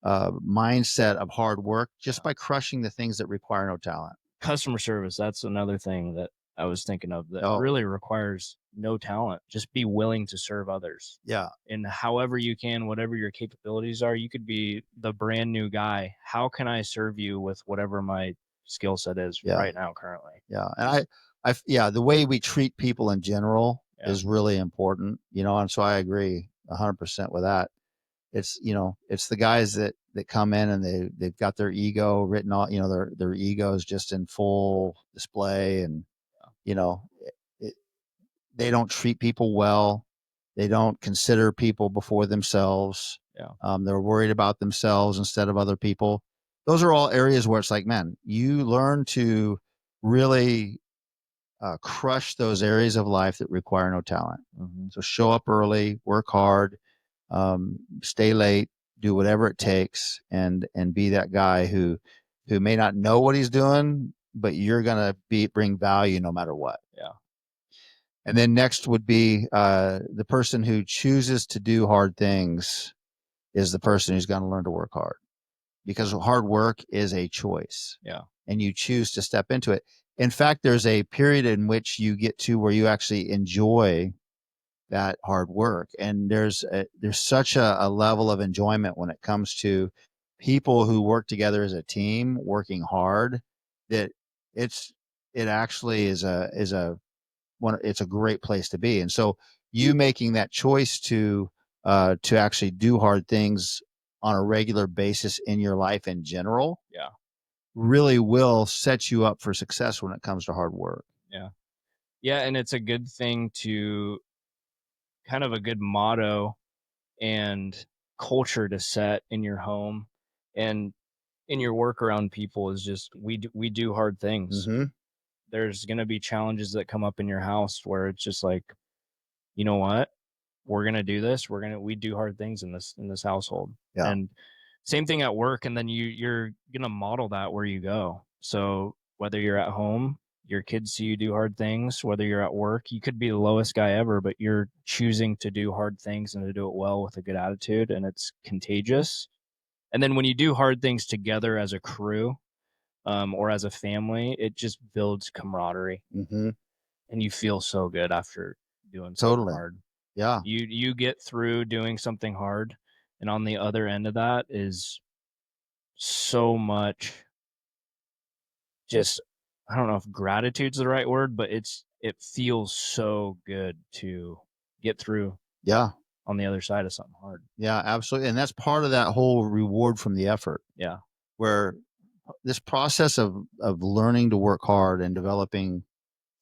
mindset of hard work just by crushing the things that require no talent. Customer service, that's another thing that I was thinking of that Oh, really requires no talent. Just be willing to serve others. yeah, And however you can, whatever your capabilities are, you could be the brand new guy. How can I serve you with whatever my skill set is yeah, right now currently? yeah. And yeah, the way we treat people in general Yeah. is really important, and so I agree 100% with that. It's the guys that come in and they've got their ego written on, their egos just in full display, and you know, it, they don't treat people well. They don't consider people before themselves. Yeah. They're worried about themselves instead of other people. Those are all areas where it's like, man, you learn to really crush those areas of life that require no talent. Mhm. So show up early, work hard, stay late, do whatever it takes, and be that guy who may not know what he's doing, but you're gonna bring value no matter what. Yeah. And then next would be the person who chooses to do hard things is the person who's going to learn to work hard, because hard work is a choice Yeah. and you choose to step into it. In fact, there's a period in which you get to where you actually enjoy that hard work. And there's such a level of enjoyment when it comes to people who work together as a team working hard, that it's it actually is a it's a great place to be. And so you making that choice to actually do hard things on a regular basis in your life in general Yeah. really will set you up for success when it comes to hard work. Yeah. Yeah. And it's a good thing to kind of a good motto and culture to set in your home and in your work around people is just we do hard things. Mm-hmm. There's going to be challenges that come up in your house where it's just like, you know what? We're going to do this. We do hard things in this household. Yeah. And same thing at work, and then you're going to model that where you go. So whether you're at home, your kids see you do hard things, whether you're at work, you could be the lowest guy ever, but you're choosing to do hard things and to do it well with a good attitude, and it's contagious. And then when you do hard things together as a crew, or as a family, it just builds camaraderie, Mm-hmm. and you feel so good after doing something Totally. hard. Yeah. You get through doing something hard, and on the other end of that is so much just, I don't know if gratitude's the right word, but it feels so good to get through Yeah. on the other side of something hard. Yeah. Absolutely. And that's part of that whole reward from the effort, Yeah. where this process of learning to work hard and developing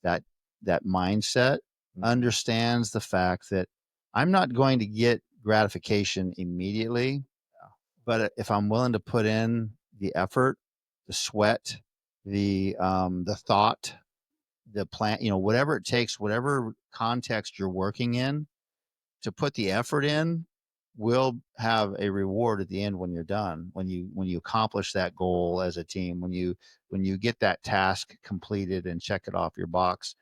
that that mindset Mhm. understands the fact that I'm not going to get gratification immediately, but if I'm willing to put in the effort, the sweat, the thought, the plan, whatever it takes, whatever context you're working in, to put the effort in, will have a reward at the end when you're done, when you accomplish that goal as a team, when you get that task completed and check it off your box.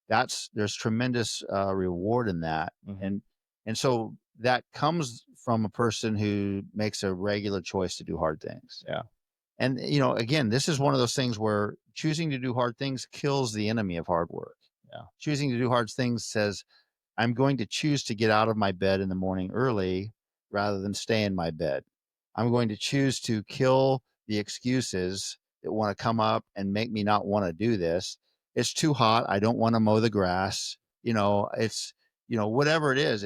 There's tremendous reward in that. Mhm. And so that comes from a person who makes a regular choice to do hard things. Yeah. And again, this is one of those things where choosing to do hard things kills the enemy of hard work. Yeah. Choosing to do hard things says, I'm going to choose to get out of my bed in the morning early rather than stay in my bed. I'm going to choose to kill the excuses that want to come up and make me not want to do this. It's too hot. I don't want to mow the grass. Whatever it is,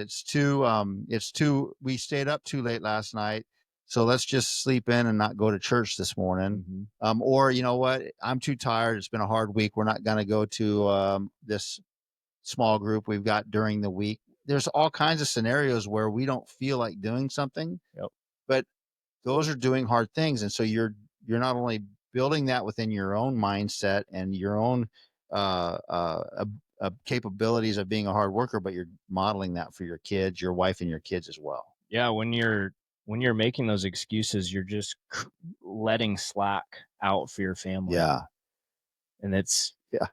we stayed up too late last night. So let's just sleep in and not go to church this morning. Mhm. Or you know what? I'm too tired. It's been a hard week. We're not going to go to this small group we've got during the week. There's all kinds of scenarios where we don't feel like doing something, Yep. but those are doing hard things. And so you're not only building that within your own mindset and your own capabilities of being a hard worker, but you're modeling that for your kids, your wife, and your kids as well. Yeah, when you're making those excuses, you're just letting slack out for your family, Yeah, and it's yeah,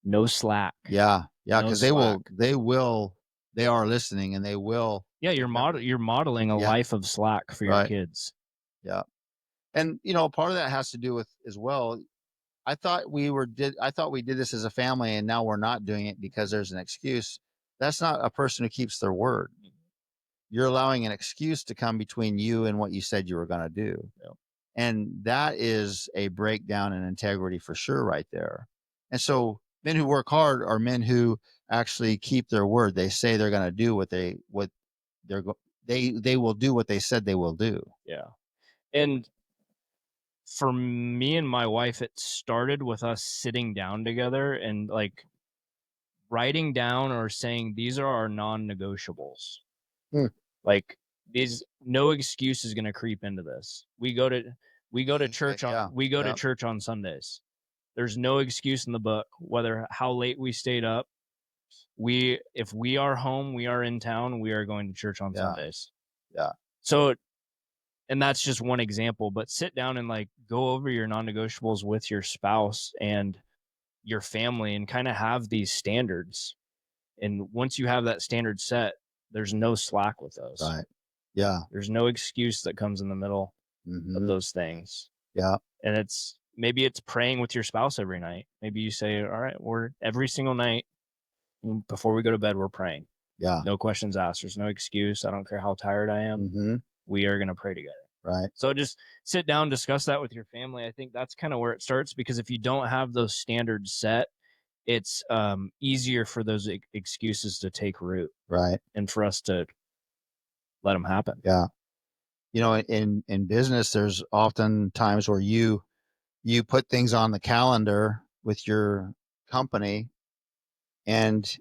no slack, yeah. no Because slack. they are listening, and they will. Yeah, you're modeling a Yeah, life of slack for your right. kids. Yeah, and part of that has to do with as well. I thought we did this as a family and now we're not doing it because there's an excuse. That's not a person who keeps their word. You're allowing an excuse to come between you and what you said you were going to do. Yeah. And that is a breakdown in integrity for sure, right there. And so men who work hard are men who actually keep their word. They say they're going to do what they're go- they will do what they said they will do. Yeah. And for me and my wife, it started with us sitting down together and like writing down or saying these are our non-negotiables. Hmm. Like these, no excuse is going to creep into this. We go to church on Yeah, we go to yeah, church on Sundays. There's no excuse in the book whether how late we stayed up. If we are home, we are in town, we are going to church on yeah, Sundays. yeah, So, and that's just one example, but sit down and like go over your non-negotiables with your spouse and your family and kind of have these standards. And once you have that standard set, there's no slack with those. right. Yeah. There's no excuse that comes in the middle of Hmm. those things. Yeah, And maybe it's praying with your spouse every night. Maybe you say, all right, we're every single night before we go to bed, we're praying. yeah. No questions asked. There's no excuse. I don't care how tired I am. Hmm. We are going to pray together. Right. So just sit down, discuss that with your family. I think that's kind of where it starts, because if you don't have those standards set, it's easier for those excuses to take root Right. and for us to let them happen. Yeah. In business, there's often times where you put things on the calendar with your company and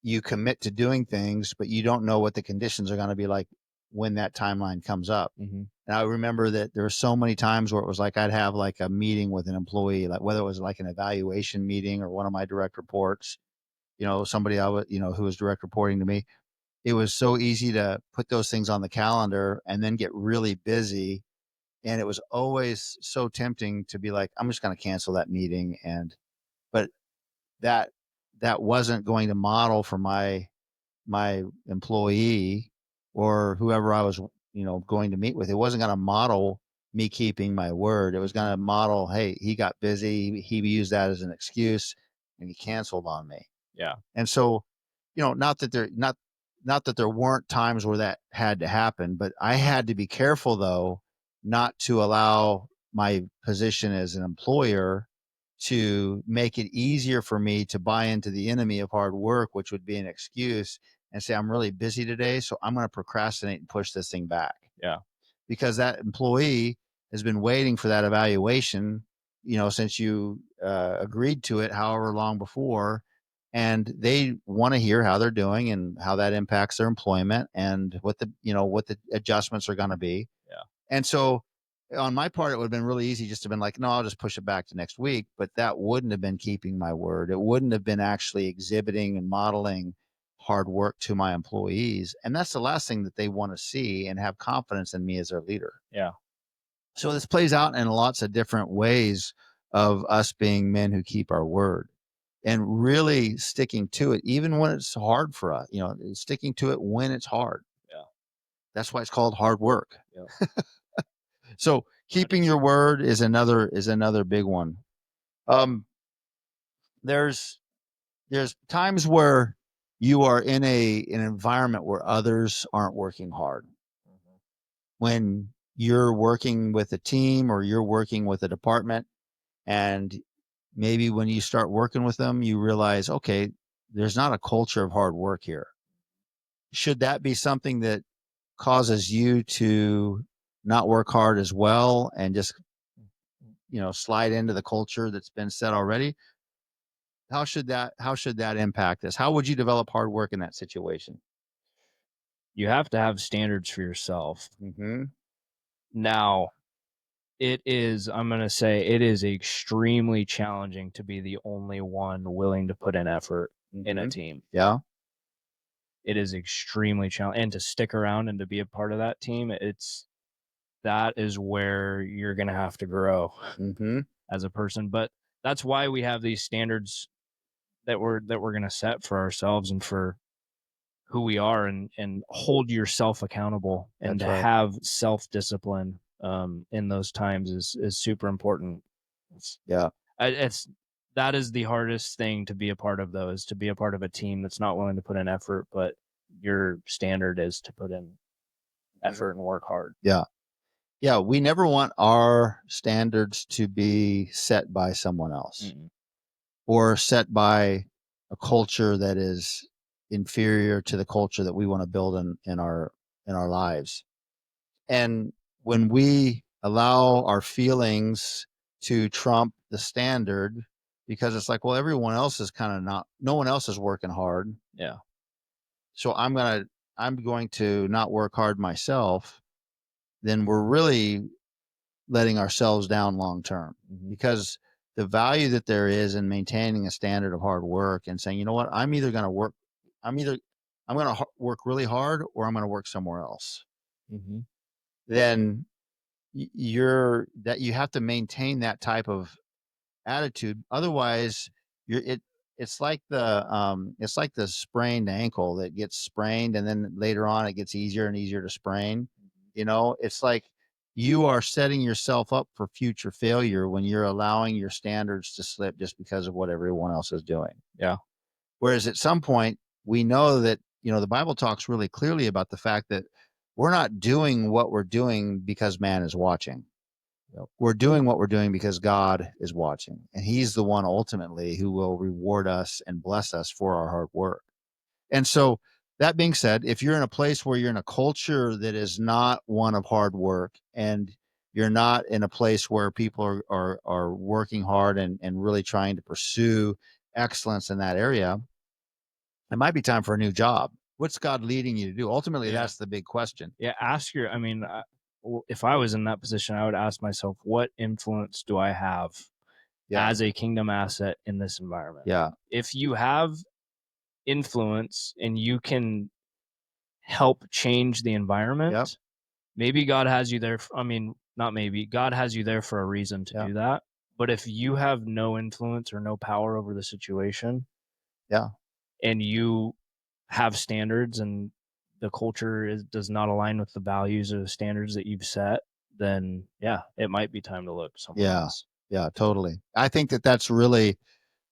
you commit to doing things, but you don't know what the conditions are going to be like when that timeline comes up. Mm-hmm. And I remember that there were so many times where it was like I'd have like a meeting with an employee, like whether it was like an evaluation meeting or one of my direct reports, somebody I was, who was direct reporting to me. It was so easy to put those things on the calendar and then get really busy. And it was always so tempting to be like, I'm just going to cancel that meeting. But that, that wasn't going to model for my employee or whoever I was, going to meet with. It wasn't going to model me keeping my word. It was going to model, hey, he got busy. He used that as an excuse and he canceled on me. Yeah. And so, not that there weren't times where that had to happen, but I had to be careful though, not to allow my position as an employer to make it easier for me to buy into the enemy of hard work, which would be an excuse and say, I'm really busy today. So I'm going to procrastinate and push this thing back. Yeah. Because that employee has been waiting for that evaluation, since you agreed to it, however long before, and they want to hear how they're doing and how that impacts their employment and what the adjustments are going to be. Yeah. And so on my part, it would have been really easy just to have been like, no, I'll just push it back to next week. But that wouldn't have been keeping my word. It wouldn't have been actually exhibiting and modeling hard work to my employees. And that's the last thing that they want to see and have confidence in me as their leader. Yeah. So this plays out in lots of different ways of us being men who keep our word and really sticking to it, even when it's hard for us, sticking to it when it's hard. Yeah. That's why it's called hard work. Yeah. So keeping your word is another big one. There's times where you are in an environment where others aren't working hard. Mm-hmm. When you're working with a team or you're working with a department, and maybe when you start working with them, you realize, okay, there's not a culture of hard work here. Should that be something that causes you to not work hard as well and just slide into the culture that's been set already? How should that impact us? How would you develop hard work in that situation? You have to have standards for yourself. Mm-hmm. Now, I'm going to say it is extremely challenging to be the only one willing to put in effort in a team. Yeah. It is extremely challenging, and to stick around and to be a part of that team, that is where you're going to have to grow Mm-hmm. as a person. But that's why we have these standards that we're going to set for ourselves and for who we are, and hold yourself accountable, and That's to right. have self-discipline in those times is super important. Yeah. It's that is the hardest thing to be a part of, though, is to be a part of a team that's not willing to put in effort, but your standard is to put in effort and work hard. Yeah. Yeah. We never want our standards to be set by someone else Mm-mm. or set by a culture that is inferior to the culture that we want to build in our lives. And when we allow our feelings to trump the standard, because it's like, well, everyone else is kind of not, no one else is working hard. Yeah. So I'm going to not work hard myself. Then we're really letting ourselves down long term, because the value that there is in maintaining a standard of hard work and saying, you know what, I'm either going to work, I'm going to work really hard, or I'm going to work somewhere else. Mm-hmm. Then you have to maintain that type of attitude. Otherwise, it's like the sprained ankle that gets sprained, and then later on it gets easier and easier to sprain. It's like you are setting yourself up for future failure when you're allowing your standards to slip just because of what everyone else is doing. Yeah. Whereas at some point, we know that, the Bible talks really clearly about the fact that we're not doing what we're doing because man is watching. We're doing what we're doing because God is watching, and he's the one ultimately who will reward us and bless us for our hard work. And so, that being said, if you're in a place where you're in a culture that is not one of hard work, and you're not in a place where people are working hard and really trying to pursue excellence in that area, it might be time for a new job. What's God leading you to do? Ultimately, Yeah. that's the big question. Yeah. If I was in that position, I would ask myself, what influence do I have Yeah. as a kingdom asset in this environment? Yeah. If you have influence and you can help change the environment, Yep. maybe God has you there. Not maybe, God has you there for a reason to Yeah. do that. But if you have no influence or no power over the situation, Yeah. and you have standards and the culture does not align with the values or the standards that you've set, then yeah, it might be time to look somewhere Yeah. else. Yeah, totally. I think that that's really,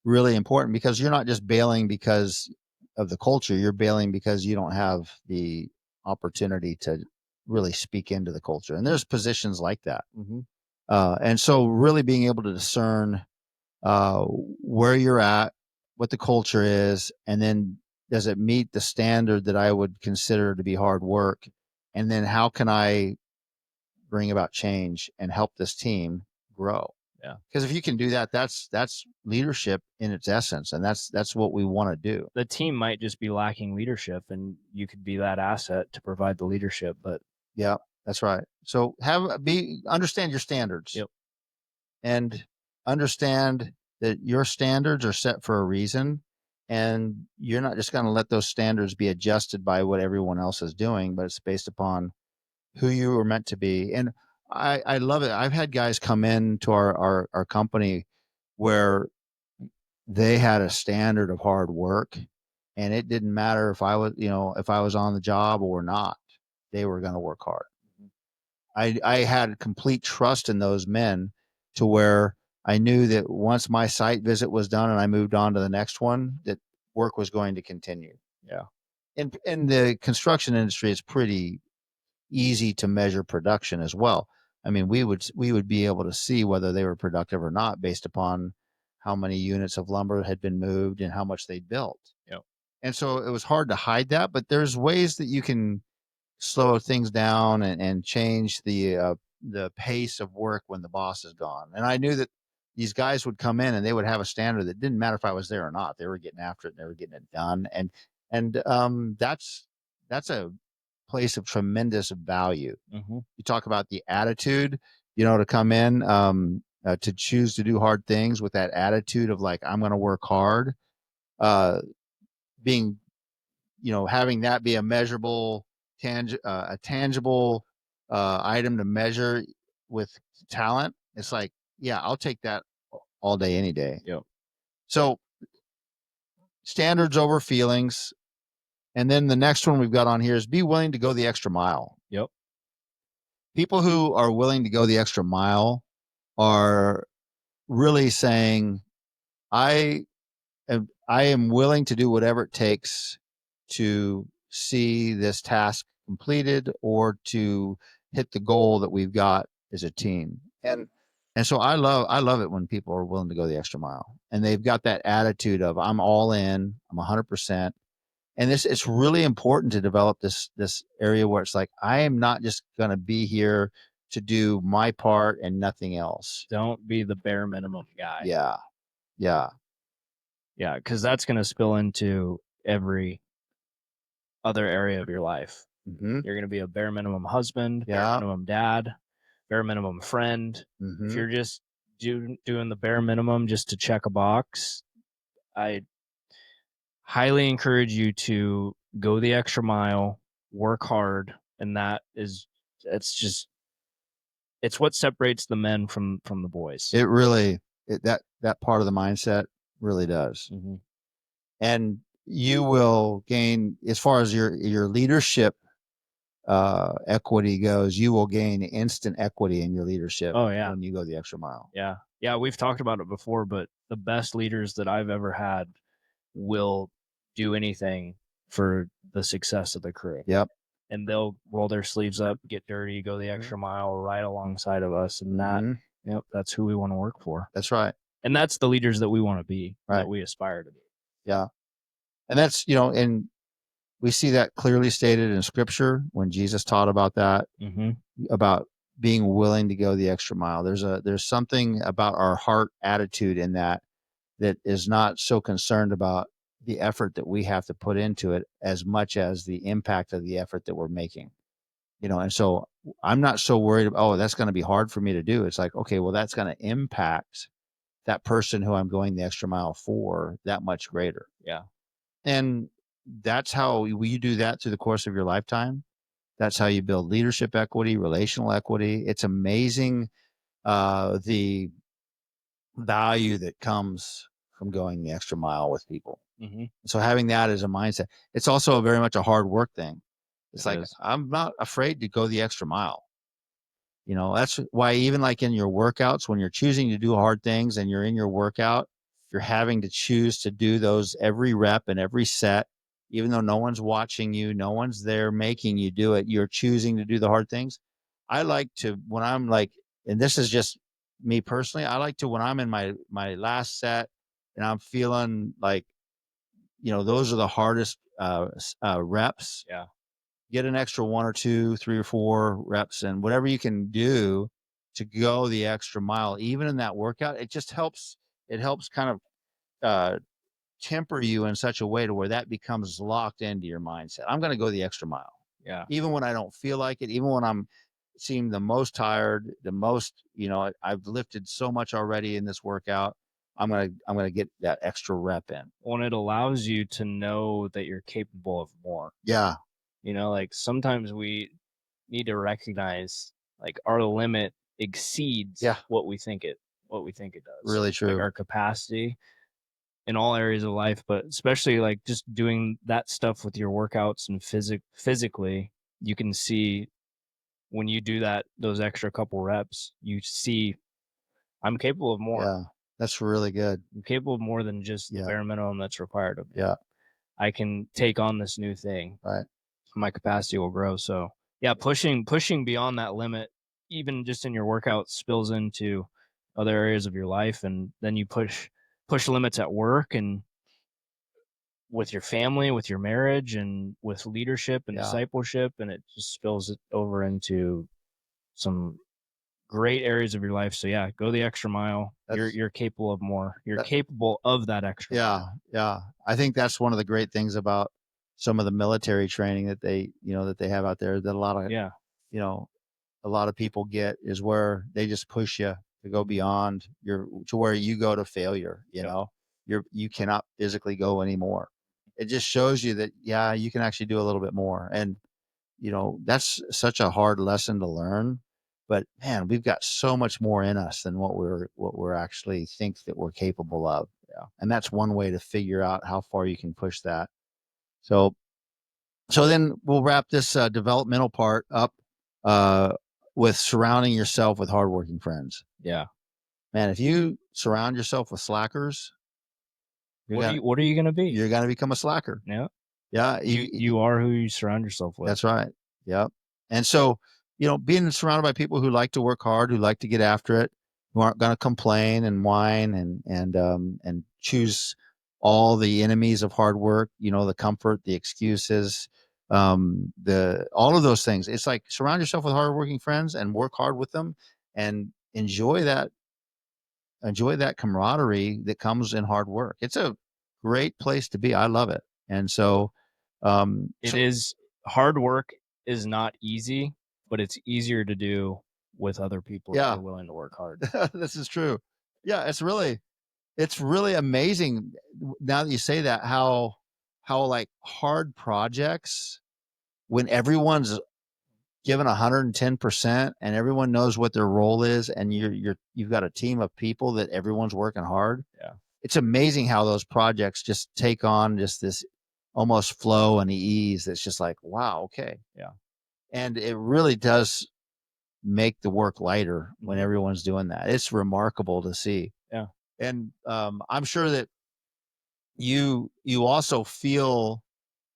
really important, because you're not just bailing because of the culture. You're bailing because you don't have the opportunity to really speak into the culture. And there's positions like that. Mm-hmm. And so really being able to discern where you're at, what the culture is, and then does it meet the standard that I would consider to be hard work? And then how can I bring about change and help this team grow? Yeah. Because if you can do that, that's leadership in its essence, and that's what we want to do. The team might just be lacking leadership, and you could be that asset to provide the leadership. But Yeah, that's right. So understand your standards. Yep. And understand that your standards are set for a reason, and you're not just going to let those standards be adjusted by what everyone else is doing, but it's based upon who you were meant to be. And I love it. I've had guys come in to our company where they had a standard of hard work, and it didn't matter if I was on the job or not, they were going to work hard. I had complete trust in those men, to where I knew that once my site visit was done and I moved on to the next one, that work was going to continue. yeah, In the construction industry, it's pretty easy to measure production as well. I mean, we would be able to see whether they were productive or not based upon how many units of lumber had been moved and how much they built. Yep. And so it was hard to hide that, but there's ways that you can slow things down and change the pace of work when the boss is gone. And I knew that these guys would come in and they would have a standard that didn't matter if I was there or not. They were getting after it and they were getting it done. And that's a place of tremendous value. Mm-hmm. You talk about the attitude, to come in, to choose to do hard things with that attitude of like, I'm going to work hard, being, having that be a measurable, a tangible item to measure with talent. It's like, yeah, I'll take that all day, any day. Yep. So standards over feelings. And then the next one we've got on here is be willing to go the extra mile. Yep. People who are willing to go the extra mile are really saying, I I am willing to do whatever it takes to see this task completed or to hit the goal that we've got as a team. And so I love it when people are willing to go the extra mile and they've got that attitude of I'm all in, I'm 100%. And this it's really important to develop this area where it's like I am not just going to be here to do my part and nothing else. Don't be the bare minimum guy. Yeah. Yeah. Yeah, because that's going to spill into every other area of your life. Mm-hmm. You're going to be a bare minimum husband, bare Yeah. minimum dad, bare minimum friend. If Mm-hmm. you're just doing the bare minimum just to check a box, I highly encourage you to go the extra mile, work hard, and it's what separates the men from the boys. It really that part of the mindset really does. Mm-hmm. And you will gain as far as your leadership equity goes, you will gain instant equity in your leadership Oh yeah, when you go the extra mile. yeah. We've talked about it before, but the best leaders that I've ever had will do anything for the success of the crew. Yep. And they'll roll their sleeves up, get dirty, go the extra mile right alongside of us. And Mm-hmm. that's who we want to work for. That's right. And that's the leaders that we want to be, Right. that we aspire to be. Yeah. And that's, and we see that clearly stated in scripture when Jesus taught about that, Mm-hmm. about being willing to go the extra mile. There's something about our heart attitude in that is not so concerned about the effort that we have to put into it as much as the impact of the effort that we're making. And so I'm not so worried about, oh, that's going to be hard for me to do. It's like, okay, well, that's going to impact that person who I'm going the extra mile for that much greater. Yeah. And that's how you do that through the course of your lifetime. That's how you build leadership equity, relational equity. It's amazing the value that comes from going the extra mile with people. Mm-hmm. So having that as a mindset, it's also very much a hard work thing. It's It like, is. I'm not afraid to go the extra mile. That's why even like in your workouts, when you're choosing to do hard things and you're in your workout, you're having to choose to do those every rep and every set, even though no one's watching you, no one's there making you do it. You're choosing to do the hard things. I like to, when I'm like, and this is just me personally, I like to, when I'm in my last set and I'm feeling like, those are the hardest reps. Yeah. Get an extra 1 or 2, 3 or 4 reps and whatever you can do to go the extra mile, even in that workout. It just helps. It helps kind of temper you in such a way to where that becomes locked into your mindset. I'm going to go the extra mile. Yeah. Even when I don't feel like it, even when I'm seem the most tired, the most, I've lifted so much already in this workout. I'm going to get that extra rep in. Well, it allows you to know that you're capable of more. Yeah. Like sometimes we need to recognize like our limit exceeds what we think it does. Really true. Like our capacity in all areas of life, but especially like just doing that stuff with your workouts and physically, you can see when you do those extra couple reps, you see I'm capable of more. Yeah. That's really good. I'm capable of more than just the bare minimum that's required of me. Yeah. I can take on this new thing. Right. My capacity will grow. So yeah, pushing beyond that limit, even just in your workout, spills into other areas of your life, and then you push limits at work and with your family, with your marriage, and with leadership and discipleship, and it just spills it over into some great areas of your life. So yeah, go the extra mile. You're capable of more. You're capable of that extra mile. Yeah. I think that's one of the great things about some of the military training that they have out there that a lot of people get is where they just push you to go beyond to where you go to failure, you cannot physically go anymore. It just shows you that, you can actually do a little bit more. And, that's such a hard lesson to learn, but man, we've got so much more in us than what we're actually think that we're capable of. Yeah. And that's one way to figure out how far you can push that. So then we'll wrap this developmental part up with surrounding yourself with hardworking friends. Yeah. Man, if you surround yourself with slackers, What are you gonna be? you're gonna become a slacker. Yeah. Yeah, You are who you surround yourself with. that's right. Yep. And so, being surrounded by people who like to work hard, who like to get after it, who aren't going to complain and whine and choose all the enemies of hard work, the comfort, the excuses, the all of those things. It's like surround yourself with hardworking friends and work hard with them and enjoy that camaraderie that comes in hard work. It's a great place to be. I love it. And so, It is hard work is not easy, but it's easier to do with other people that yeah, are willing to work hard. this is true. Yeah, it's really amazing now that you say that how like hard projects when everyone's given 110% and everyone knows what their role is and you've got a team of people that everyone's working hard. Yeah. It's amazing how those projects just take on just this almost flow and ease that's just like, wow, okay. Yeah. And it really does make the work lighter when everyone's doing that. It's remarkable to see. Yeah. And I'm sure that you also feel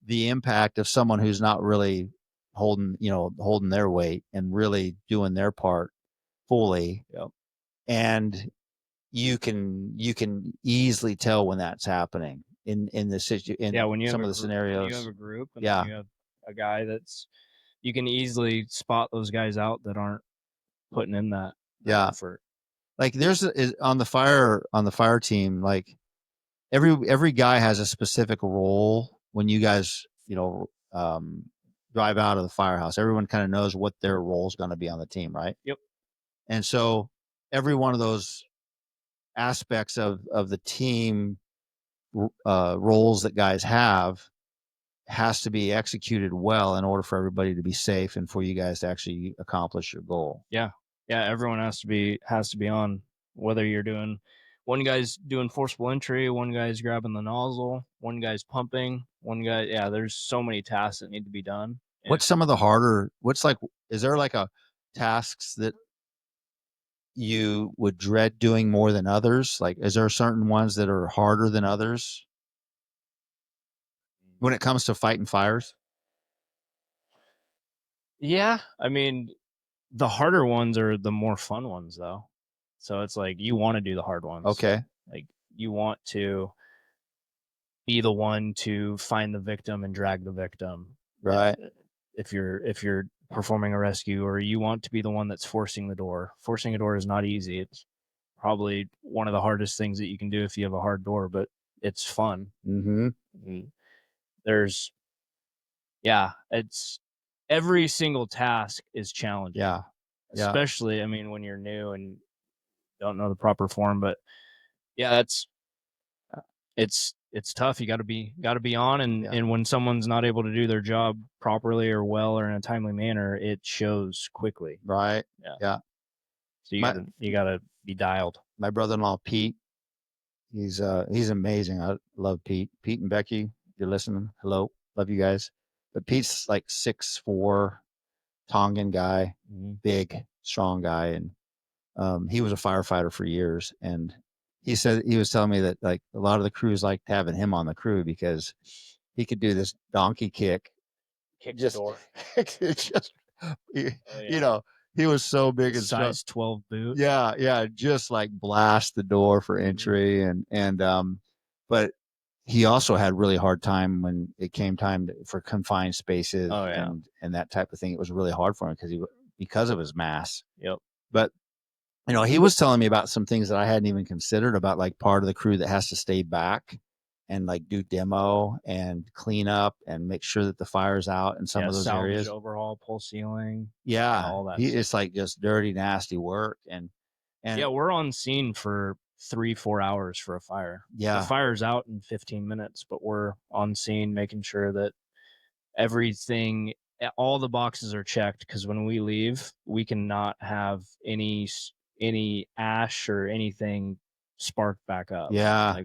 the impact of someone who's not really holding their weight and really doing their part fully. Yep. And you can easily tell when that's happening in the When you have some of the scenarios. when you have a group and Yeah. then you have a guy you can easily spot those guys out that aren't putting in that Yeah. effort. Like on the fire team, like every guy has a specific role when you guys, drive out of the firehouse. Everyone kind of knows what their role is going to be on the team, right? Yep. And so every one of those aspects of the team roles that guys have has to be executed well in order for everybody to be safe and for you guys to actually accomplish your goal. Yeah. Everyone has to be on, whether you're doing one guy's doing forcible entry, one guy's grabbing the nozzle, one guy's pumping, one guy. Yeah, there's so many tasks that need to be done. What's some of the is there like a tasks that you would dread doing more than others? Like, is there certain ones that are harder than others when it comes to fighting fires? Yeah, I mean, the harder ones are the more fun ones, though. So it's like you want to do the hard ones. Okay. Like you want to be the one to find the victim and drag the victim. Right. If you're performing a rescue, or you want to be the one that's forcing the door. Forcing a door is not easy. It's probably one of the hardest things that you can do if you have a hard door, but it's fun. Mm-hmm. There's it's every single task is challenging. Yeah. Especially, I mean, when you're new and don't know the proper form, but that's it's tough. You got to be on, and when someone's not able to do their job properly or well or in a timely manner, it shows quickly. Right. Yeah. So you gotta be dialed. My brother-in-law Pete, he's amazing. I love Pete. Pete and Becky, if you're listening, hello, love you guys. But Pete's like 6'4", Tongan guy, big, strong guy, and he was a firefighter for years. And he was telling me that like a lot of the crews liked having him on the crew because he could do this donkey kick the door. just he was so big and strong. Size 12 boot. Yeah, just like blast the door for entry but he also had really hard time when it came time for confined spaces and that type of thing. It was really hard for him because of his mass. Yep. But he was telling me about some things that I hadn't even considered about, like part of the crew that has to stay back and like do demo and clean up and make sure that the fire's out in some of those areas. Overhaul, pull ceiling. Yeah, all that. It's like just dirty, nasty work. And we're on scene for 3-4 hours for a fire. Yeah, the fire's out in 15 minutes, but we're on scene making sure that everything, all the boxes are checked, because when we leave, we cannot have any ash or anything sparked back up. Yeah,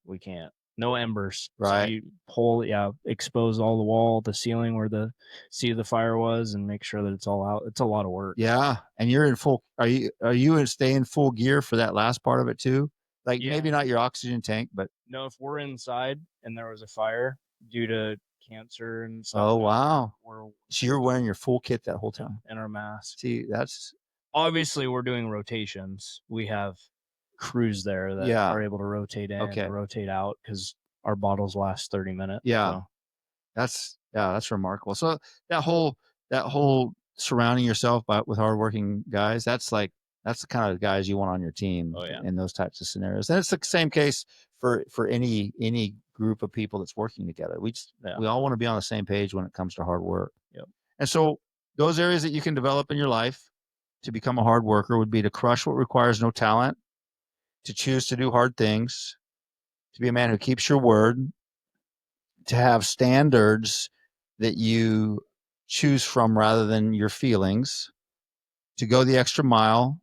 we can't. No embers. So right? you expose all the wall, the ceiling where the seat of the fire was, and make sure that it's all out. It's a lot of work. Yeah, and you're in full. Are you in stay in full gear for that last part of it too? Like Yeah. maybe not your oxygen tank, but No, if we're inside and there was a fire due to cancer and stuff, oh wow, we're so you're wearing your full kit that whole yeah, time. in our mask. See, that's Obviously, we're doing rotations. We have crews there that yeah, are able to rotate in okay, and rotate out because our bottles last 30 minutes. yeah. So That's remarkable. So that whole surrounding yourself with hardworking guys, that's the kind of guys you want on your team oh yeah. in those types of scenarios. And it's the same case for any group of people that's working together. Yeah. We all want to be on the same page when it comes to hard work. Yep. And so those areas that you can develop in your life to become a hard worker would be to crush what requires no talent, to choose to do hard things, to be a man who keeps your word, to have standards that you choose from rather than your feelings, to go the extra mile,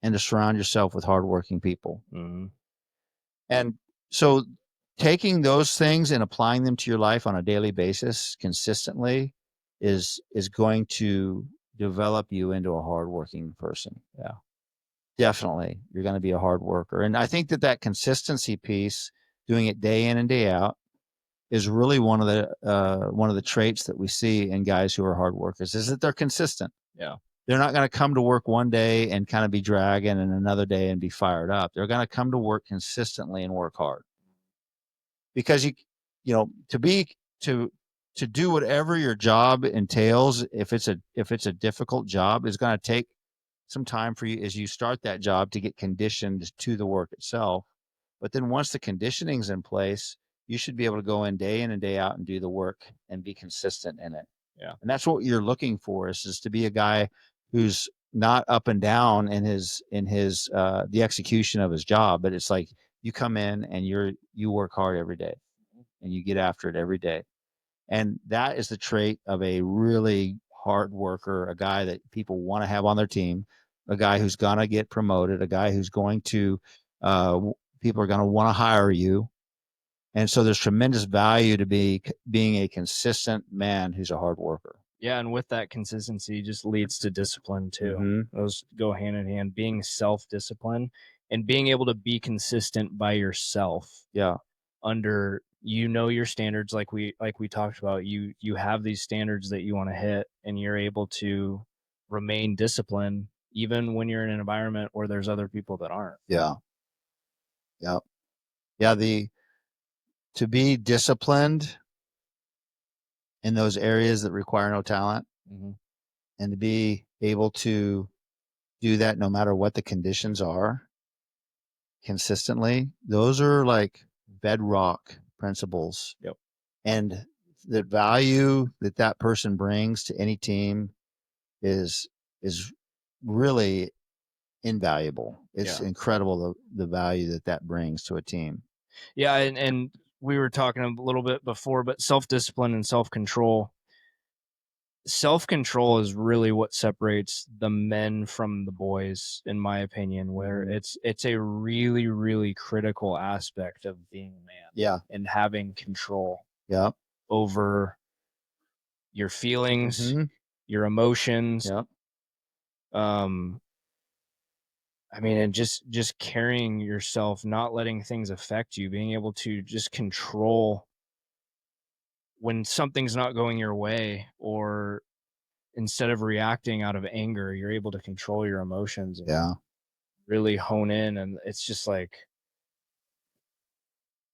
and to surround yourself with hardworking people. Mm-hmm. And so taking those things and applying them to your life on a daily basis consistently is going to develop you into a hardworking person. Yeah. Definitely. You're going to be a hard worker. And I think that consistency piece, doing it day in and day out, is really one of the traits that we see in guys who are hard workers, is that they're consistent. Yeah. They're not going to come to work one day and kind of be dragging and another day and be fired up. They're going to come to work consistently and work hard. Because you know, to do whatever your job entails, if it's a difficult job, is going to take some time for you as you start that job to get conditioned to the work itself. But then once the conditioning's in place, you should be able to go in and day out and do the work and be consistent in it. Yeah. And that's what you're looking for, is to be a guy who's not up and down in his the execution of his job, but it's like you come in and you work hard every day and you get after it every day. And that is the trait of a really hard worker, a guy that people want to have on their team, a guy who's going to get promoted, a guy who's going to, people are going to want to hire you. And so there's tremendous value to being a consistent man who's a hard worker. Yeah, and with that consistency just leads to discipline too. Mhm. Those go hand in hand. Being self-disciplined and being able to be consistent by yourself Yeah. under your standards, like we talked about. You have these standards that you want to hit, and you're able to remain disciplined even when you're in an environment where there's other people that aren't. Yeah. Yeah. Yeah. To be disciplined in those areas that require no talent, Mm-hmm. and to be able to do that no matter what the conditions are consistently, those are like bedrock principles. Yep. And the value that person brings to any team is really invaluable. It's incredible the value that brings to a team. Yeah, and we were talking a little bit before, but self-discipline and self-control. Self-control is really what separates the men from the boys, in my opinion, where it's a really, really critical aspect of being a man. Yeah. And having control Yeah. over your feelings, Mhm. your emotions. Yeah. I mean, and just carrying yourself, not letting things affect you, being able to just control when something's not going your way, or instead of reacting out of anger, you're able to control your emotions and Yeah. really hone in. And it's just like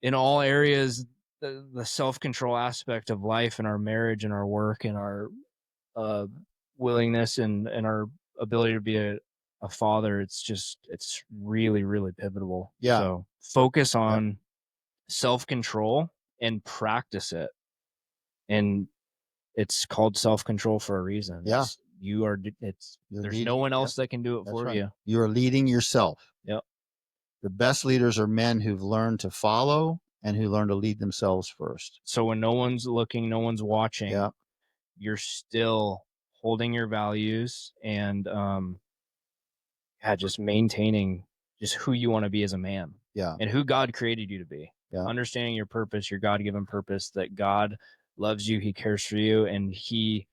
in all areas, the self-control aspect of life and our marriage and our work and our uh, willingness and our ability to be a father, it's really, really pivotal. Yeah. So focus on self-control and practice it. And it's called self-control for a reason. Yeah. There's no one else that can do it That's for right. you. You're leading yourself. Yep. The best leaders are men who've learned to follow and who learn to lead themselves first. So when no one's looking, no one's watching, Yeah. you're still holding your values and just maintaining just who you want to be as a man. Yeah. And who God created you to be. Yeah. Understanding your purpose, your God-given purpose, that God loves you, he cares for you, and he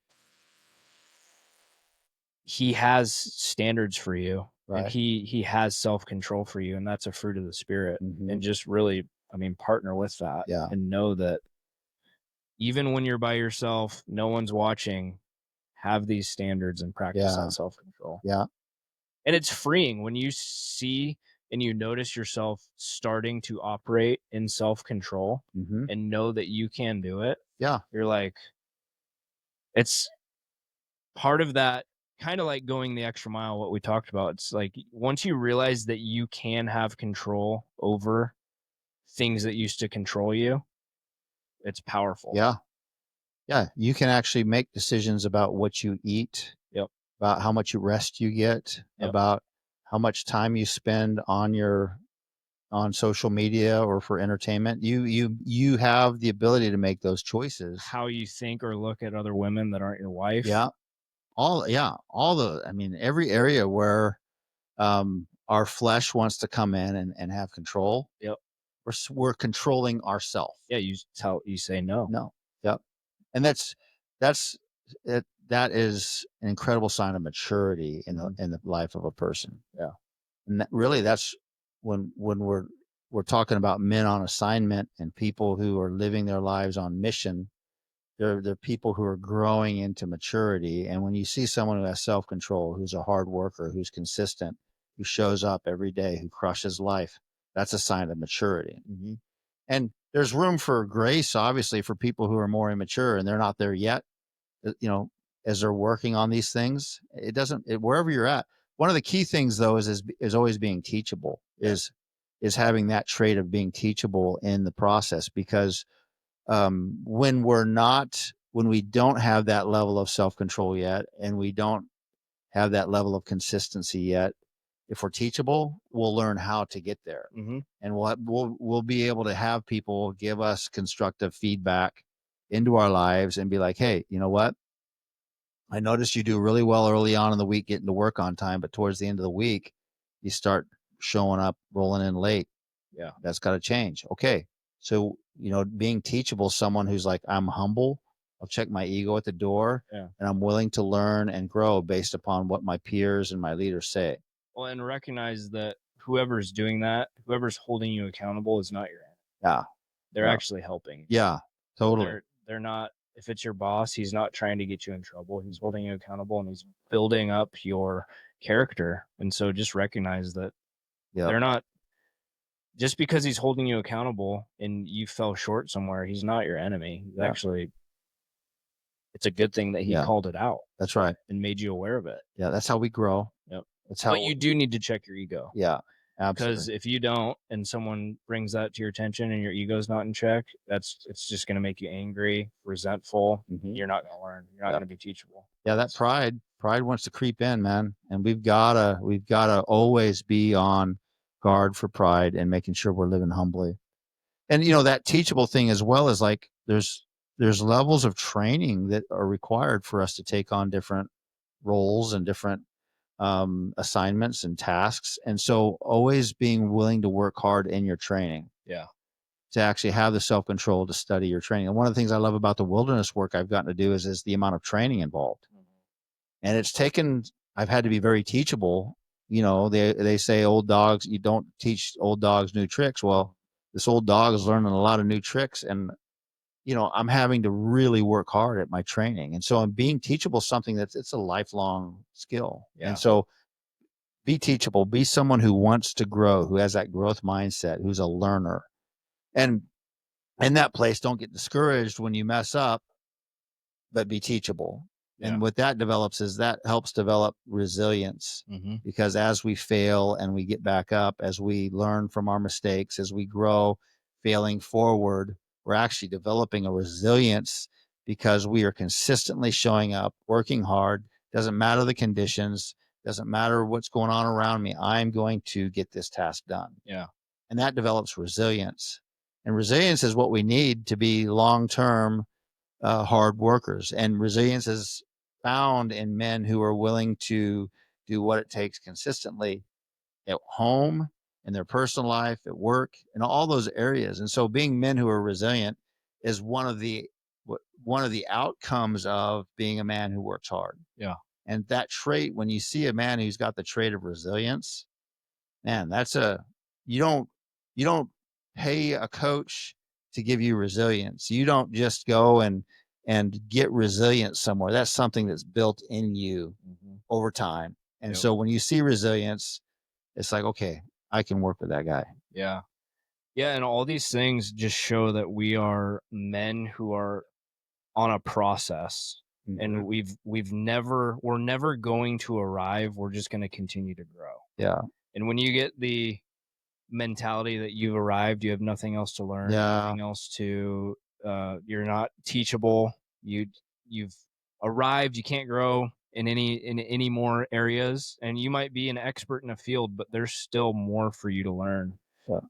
has standards for you, and Right. he has self-control for you, and that's a fruit of the spirit. Hmm. And just really, I mean, partner with that Yeah. and know that even when you're by yourself, no one's watching, have these standards and practice Yeah. that self-control. Yeah. And it's freeing when you see and you notice yourself starting to operate in self-control Hmm. and know that you can do it. Yeah. You're like, it's part of that, kind of like going the extra mile, what we talked about. It's like once you realize that you can have control over things that used to control you, it's powerful. Yeah. Yeah. You can actually make decisions about what you eat, Yep. about how much rest you get, Yep. about how much time you spend on social media or for entertainment. You have the ability to make those choices. How you think or look at other women that aren't your wife. Yeah. All the, I mean, every area where our flesh wants to come in and have control, Yep. we're controlling ourselves. Yeah. You say no. No. Yep. And that's it. That is an incredible sign of maturity in the life of a person. Yeah. And really, that's when we're talking about men on assignment and people who are living their lives on mission. They're people who are growing into maturity. And when you see someone who has self control, who's a hard worker, who's consistent, who shows up every day, who crushes life, that's a sign of maturity. Mhm. And there's room for grace, obviously, for people who are more immature and they're not there yet. You know, as they're working on these things, it doesn't. Wherever you're at, one of the key things though is always being teachable. Yeah. Is having that trait of being teachable in the process, because when we don't have that level of self control yet, and we don't have that level of consistency yet, if we're teachable, we'll learn how to get there, Mhm. and we'll be able to have people give us constructive feedback into our lives and be like, hey, you know what? I noticed you do really well early on in the week getting to work on time, but towards the end of the week, you start showing up, rolling in late. Yeah. That's got to change. Okay. So, being teachable, someone who's like, I'm humble, I'll check my ego at the door, Yeah. and I'm willing to learn and grow based upon what my peers and my leaders say. Well, and recognize that whoever's doing that, whoever's holding you accountable is not your enemy. Yeah. They're Yeah. actually helping. Yeah. Totally. They're not, if it's your boss, he's not trying to get you in trouble. He's holding you accountable and he's building up your character. And so just recognize that Yeah. they're not, just because he's holding you accountable and you fell short somewhere, he's not your enemy. He's Yeah. actually, it's a good thing that he Yeah. called it out That's right. and made you aware of it. Yeah. That's how we grow. Yep. That's how, But you do need to check your ego. yeah. Because Absolutely. if you don't and someone brings that to your attention and your ego's not in check, it's just going to make you angry, resentful. Mhm. You're not going to learn. You're not Yeah. going to be teachable. Yeah, that pride wants to creep in, man. And we've gotta always be on guard for pride and making sure we're living humbly. And that teachable thing as well is like there's levels of training that are required for us to take on different roles and different assignments and tasks. And so always being willing to work hard in your training Yeah. to actually have the self-control to study your training. And one of the things I love about the wilderness work I've gotten to do is the amount of training involved. And I've had to be very teachable. They say old dogs, you don't teach old dogs new tricks. Well, this old dog is learning a lot of new tricks, and I'm having to really work hard at my training. And so I'm being teachable, something it's a lifelong skill. Yeah. And so be teachable, be someone who wants to grow, who has that growth mindset, who's a learner. And in that place, don't get discouraged when you mess up, but be teachable. Yeah. And what that develops is that helps develop resilience, Mm-hmm. because as we fail and we get back up, as we learn from our mistakes, as we grow, failing forward, we're actually developing a resilience because we are consistently showing up, working hard. Doesn't matter the conditions, doesn't matter what's going on around me. I'm going to get this task done. Yeah. And that develops resilience. And resilience is what we need to be long-term hard workers. And resilience is found in men who are willing to do what it takes consistently at home in their personal life, at work, and all those areas. And so being men who are resilient is one of the outcomes of being a man who works hard. Yeah. And that trait, when you see a man who's got the trait of resilience, man, that's a you don't you don't pay a coach to give you resilience. You don't just go and get resilience somewhere. That's something that's built in you over time. And Yep. so when you see resilience, it's like, okay, I can work with that guy. Yeah. Yeah, and all these things just show that we are men who are on a process, and we're never going to arrive. We're just going to continue to grow. Yeah. And when you get the mentality that you've arrived, you have nothing else to learn, Yeah. nothing else to you're not teachable. You've arrived, you can't grow in any more areas, and you might be an expert in a field, but there's still more for you to learn. Yeah.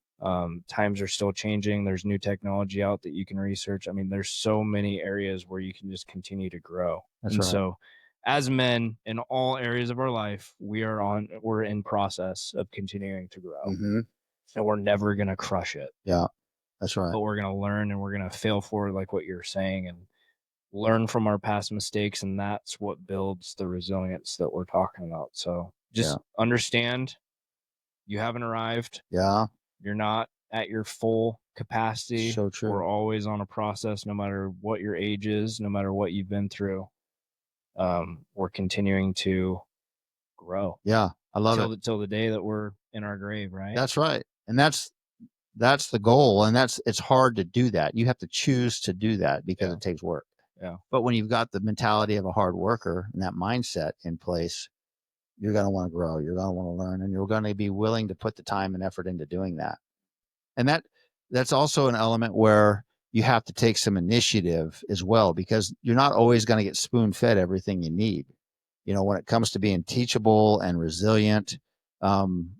Times are still changing. There's new technology out that you can research. I mean, there's so many areas where you can just continue to grow. That's And right. so as men in all areas of our life, we're in process of continuing to grow. And we're never going to crush it. Yeah. That's right. But we're going to learn, and we're going to fail forward, like what you're saying, and learn from our past mistakes. And that's what builds the resilience that we're talking about. So just understand you haven't arrived. Yeah. You're not at your full capacity. So true. We're always on a process, no matter what your age is, no matter what you've been through. We're continuing to grow. Yeah. I love it. Till the day that we're in our grave, right? That's right. And that's the goal. And it's hard to do that. You have to choose to do that because it takes work. Yeah. But when you've got the mentality of a hard worker and that mindset in place, you're going to want to grow. You're going to want to learn, and you're going to be willing to put the time and effort into doing that. And that's also an element where you have to take some initiative as well, because you're not always going to get spoon fed everything you need. When it comes to being teachable and resilient, some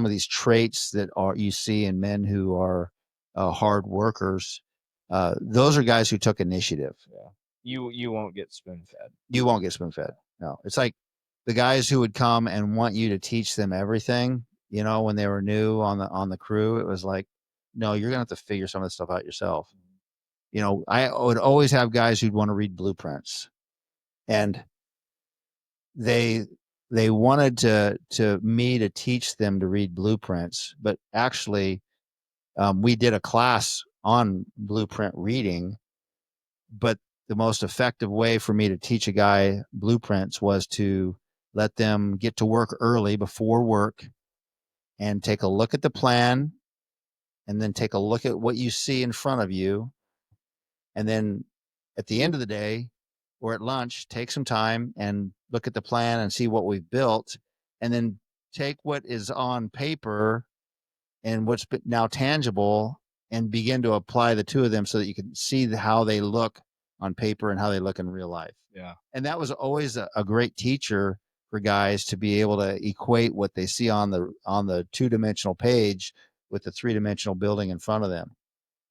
of these traits that you see in men who are hard workers, those are guys who took initiative. Yeah. You won't get spoon fed. You won't get spoon fed. No, it's like the guys who would come and want you to teach them everything. When they were new on the crew, it was like, no, you're gonna have to figure some of this stuff out yourself. I would always have guys who'd want to read blueprints, and they wanted to me to teach them to read blueprints, but actually, we did a class on blueprint reading, but the most effective way for me to teach a guy blueprints was to let them get to work early before work and take a look at the plan, and then take a look at what you see in front of you. And then at the end of the day or at lunch, take some time and look at the plan and see what we've built, and then take what is on paper and what's now tangible and begin to apply the two of them so that you can see how they look on paper and how they look in real life. Yeah. And that was always a great teacher for guys to be able to equate what they see on the two-dimensional page with the three-dimensional building in front of them.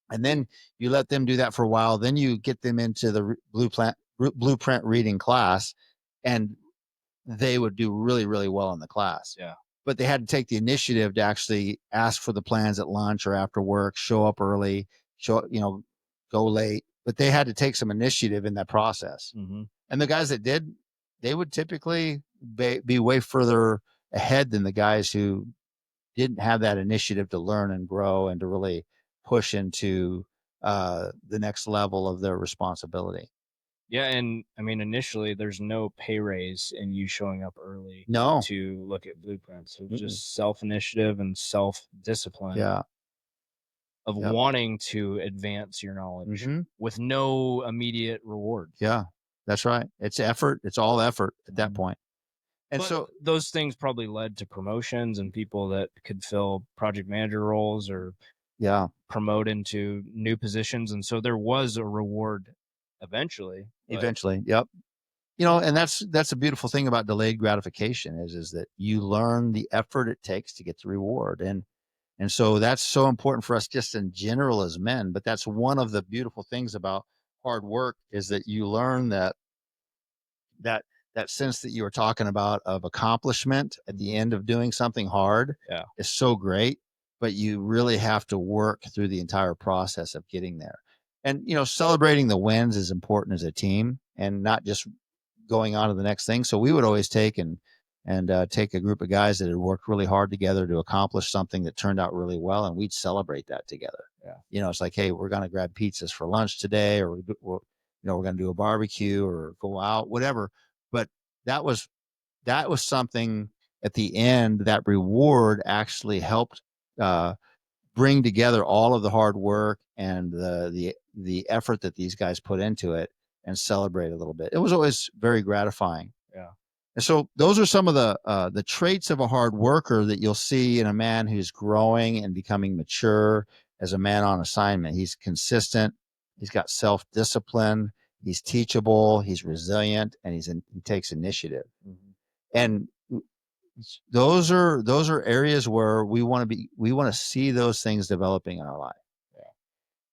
And then you let them do that for a while. Then you get them into the blueprint reading class, and they would do really, really well in the class. Yeah. But they had to take the initiative to actually ask for the plans at lunch or after work, show up early, go late. But they had to take some initiative in that process. And the guys that did, they would typically be way further ahead than the guys who didn't have that initiative to learn and grow and to really push into the next level of their responsibility. Yeah, and I mean, initially, there's no pay raise in you showing up early No. to look at blueprints. It's just self-initiative and self-discipline of wanting to advance your knowledge with no immediate reward. Yeah, that's right. It's effort. It's all effort at that point. And so those things probably led to promotions and people that could fill project manager roles or promote into new positions. And so there was a reward eventually. Yep. And that's a beautiful thing about delayed gratification is that you learn the effort it takes to get the reward. And so that's so important for us just in general as men. But that's one of the beautiful things about hard work is that you learn that that sense that you were talking about of accomplishment at the end of doing something hard is so great, but you really have to work through the entire process of getting there. And, celebrating the wins is important as a team and not just going on to the next thing. So we would always take take a group of guys that had worked really hard together to accomplish something that turned out really well, and we'd celebrate that together. It's like, hey, we're going to grab pizzas for lunch today, or we're going to do a barbecue or go out, whatever. But that was something at the end. That reward actually helped bring together all of the hard work and the effort that these guys put into it, and celebrate a little bit. It was always very gratifying. Yeah. And so those are some of the traits of a hard worker that you'll see in a man who's growing and becoming mature as a man on assignment. He's consistent. He's got self-discipline. He's teachable. He's resilient, and he takes initiative. Mm-hmm. And those are areas where we want to see those things developing in our life. Yeah.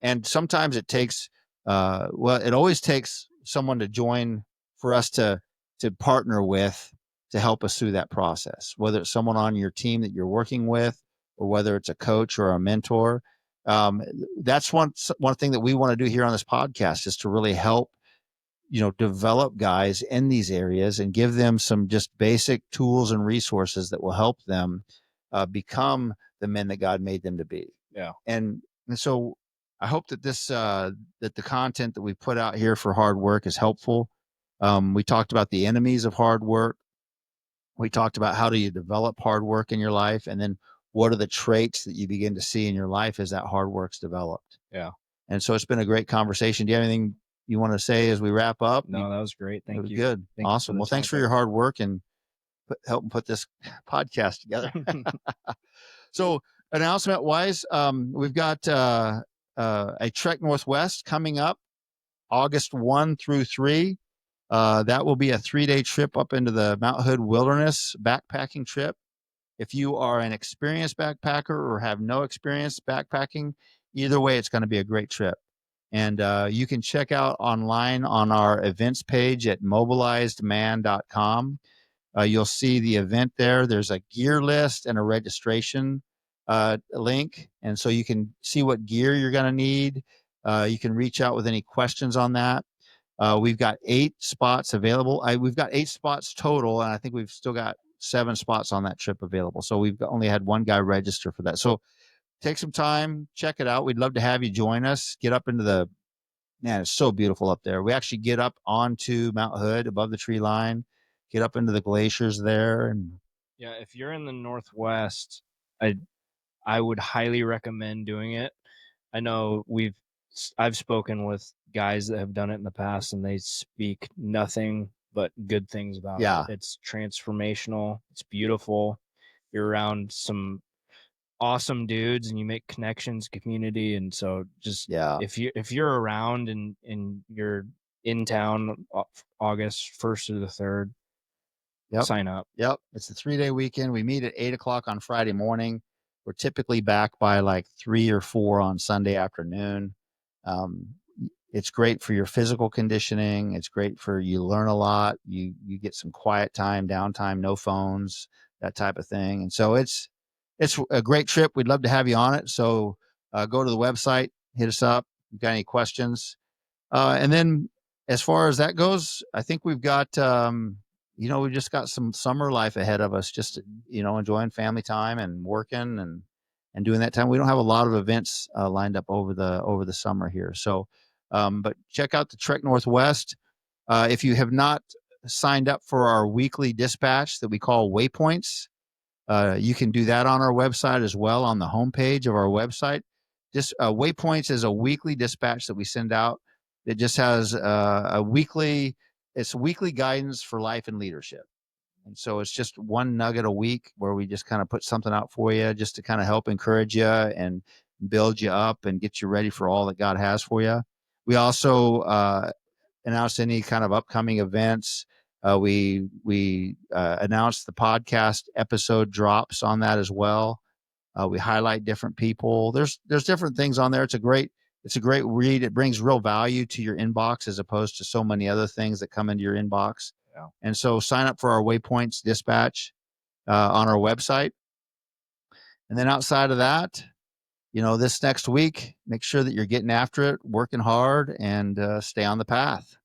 And sometimes it takes, it always takes someone to join for us to partner with to help us through that process, whether it's someone on your team that you're working with, or whether it's a coach or a mentor. That's one thing that we want to do here on this podcast, is to really help, develop guys in these areas and give them some just basic tools and resources that will help them become the men that God made them to be. Yeah. And so I hope that that the content that we put out here for hard work is helpful. We talked about the enemies of hard work. We talked about how do you develop hard work in your life, and then what are the traits that you begin to see in your life as that hard work's developed. Yeah. And so it's been a great conversation. Do you have anything you want to say as we wrap up? No, that was great. Thank you. Good. Awesome. Well, thanks for your hard work and helping put this podcast together. So announcement wise, we've got a Trek Northwest coming up August 1 through 3. That will be a 3-day trip up into the Mount Hood Wilderness backpacking trip. If you are an experienced backpacker or have no experience backpacking, either way, it's going to be a great trip. And you can check out online on our events page at mobilizedman.com. You'll see the event there. There's a gear list and a registration link. And so you can see what gear you're going to need. You can reach out with any questions on that. We've got 8 spots available. We've got 8 spots total, and I think we've still got 7 spots on that trip available. So we've only had one guy register for that. So take some time, check it out. We'd love to have you join us. Get up into man, it's so beautiful up there. We actually get up onto Mount Hood above the tree line, get up into the glaciers there. And yeah, if you're in the Northwest, I would highly recommend doing it. I know I've spoken with guys that have done it in the past, and they speak nothing but good things about it. It's transformational. It's beautiful. You're around some awesome dudes, and you make connections, community. And so just if you're around and you're in town August 1st through the 3rd, sign up. Yep. It's a 3-day weekend. We meet at 8:00 on Friday morning. We're typically back by like 3 or 4 on Sunday afternoon. It's great for your physical conditioning. It's great for you learn a lot. You get some quiet time, downtime, no phones, that type of thing. And so it's a great trip. We'd love to have you on it. So go to the website, hit us up. If you've got any questions. And then as far as that goes, I think we've got, we just got some summer life ahead of us, just, enjoying family time and working and doing that time. We don't have a lot of events lined up over the summer here. So, but check out the Trek Northwest. If you have not signed up for our weekly dispatch that we call Waypoints, you can do that on our website as well, on the homepage of our website. Just Waypoints is a weekly dispatch that we send out. It just has weekly guidance for life and leadership. And so it's just one nugget a week where we just kind of put something out for you just to kind of help encourage you and build you up and get you ready for all that God has for you. We also announce any kind of upcoming events. We announced the podcast episode drops on that as well. We highlight different people. There's different things on there. It's a great read. It brings real value to your inbox as opposed to so many other things that come into your inbox. Yeah. And so sign up for our Waypoints dispatch on our website. And then outside of that, this next week, make sure that you're getting after it, working hard, and stay on the path.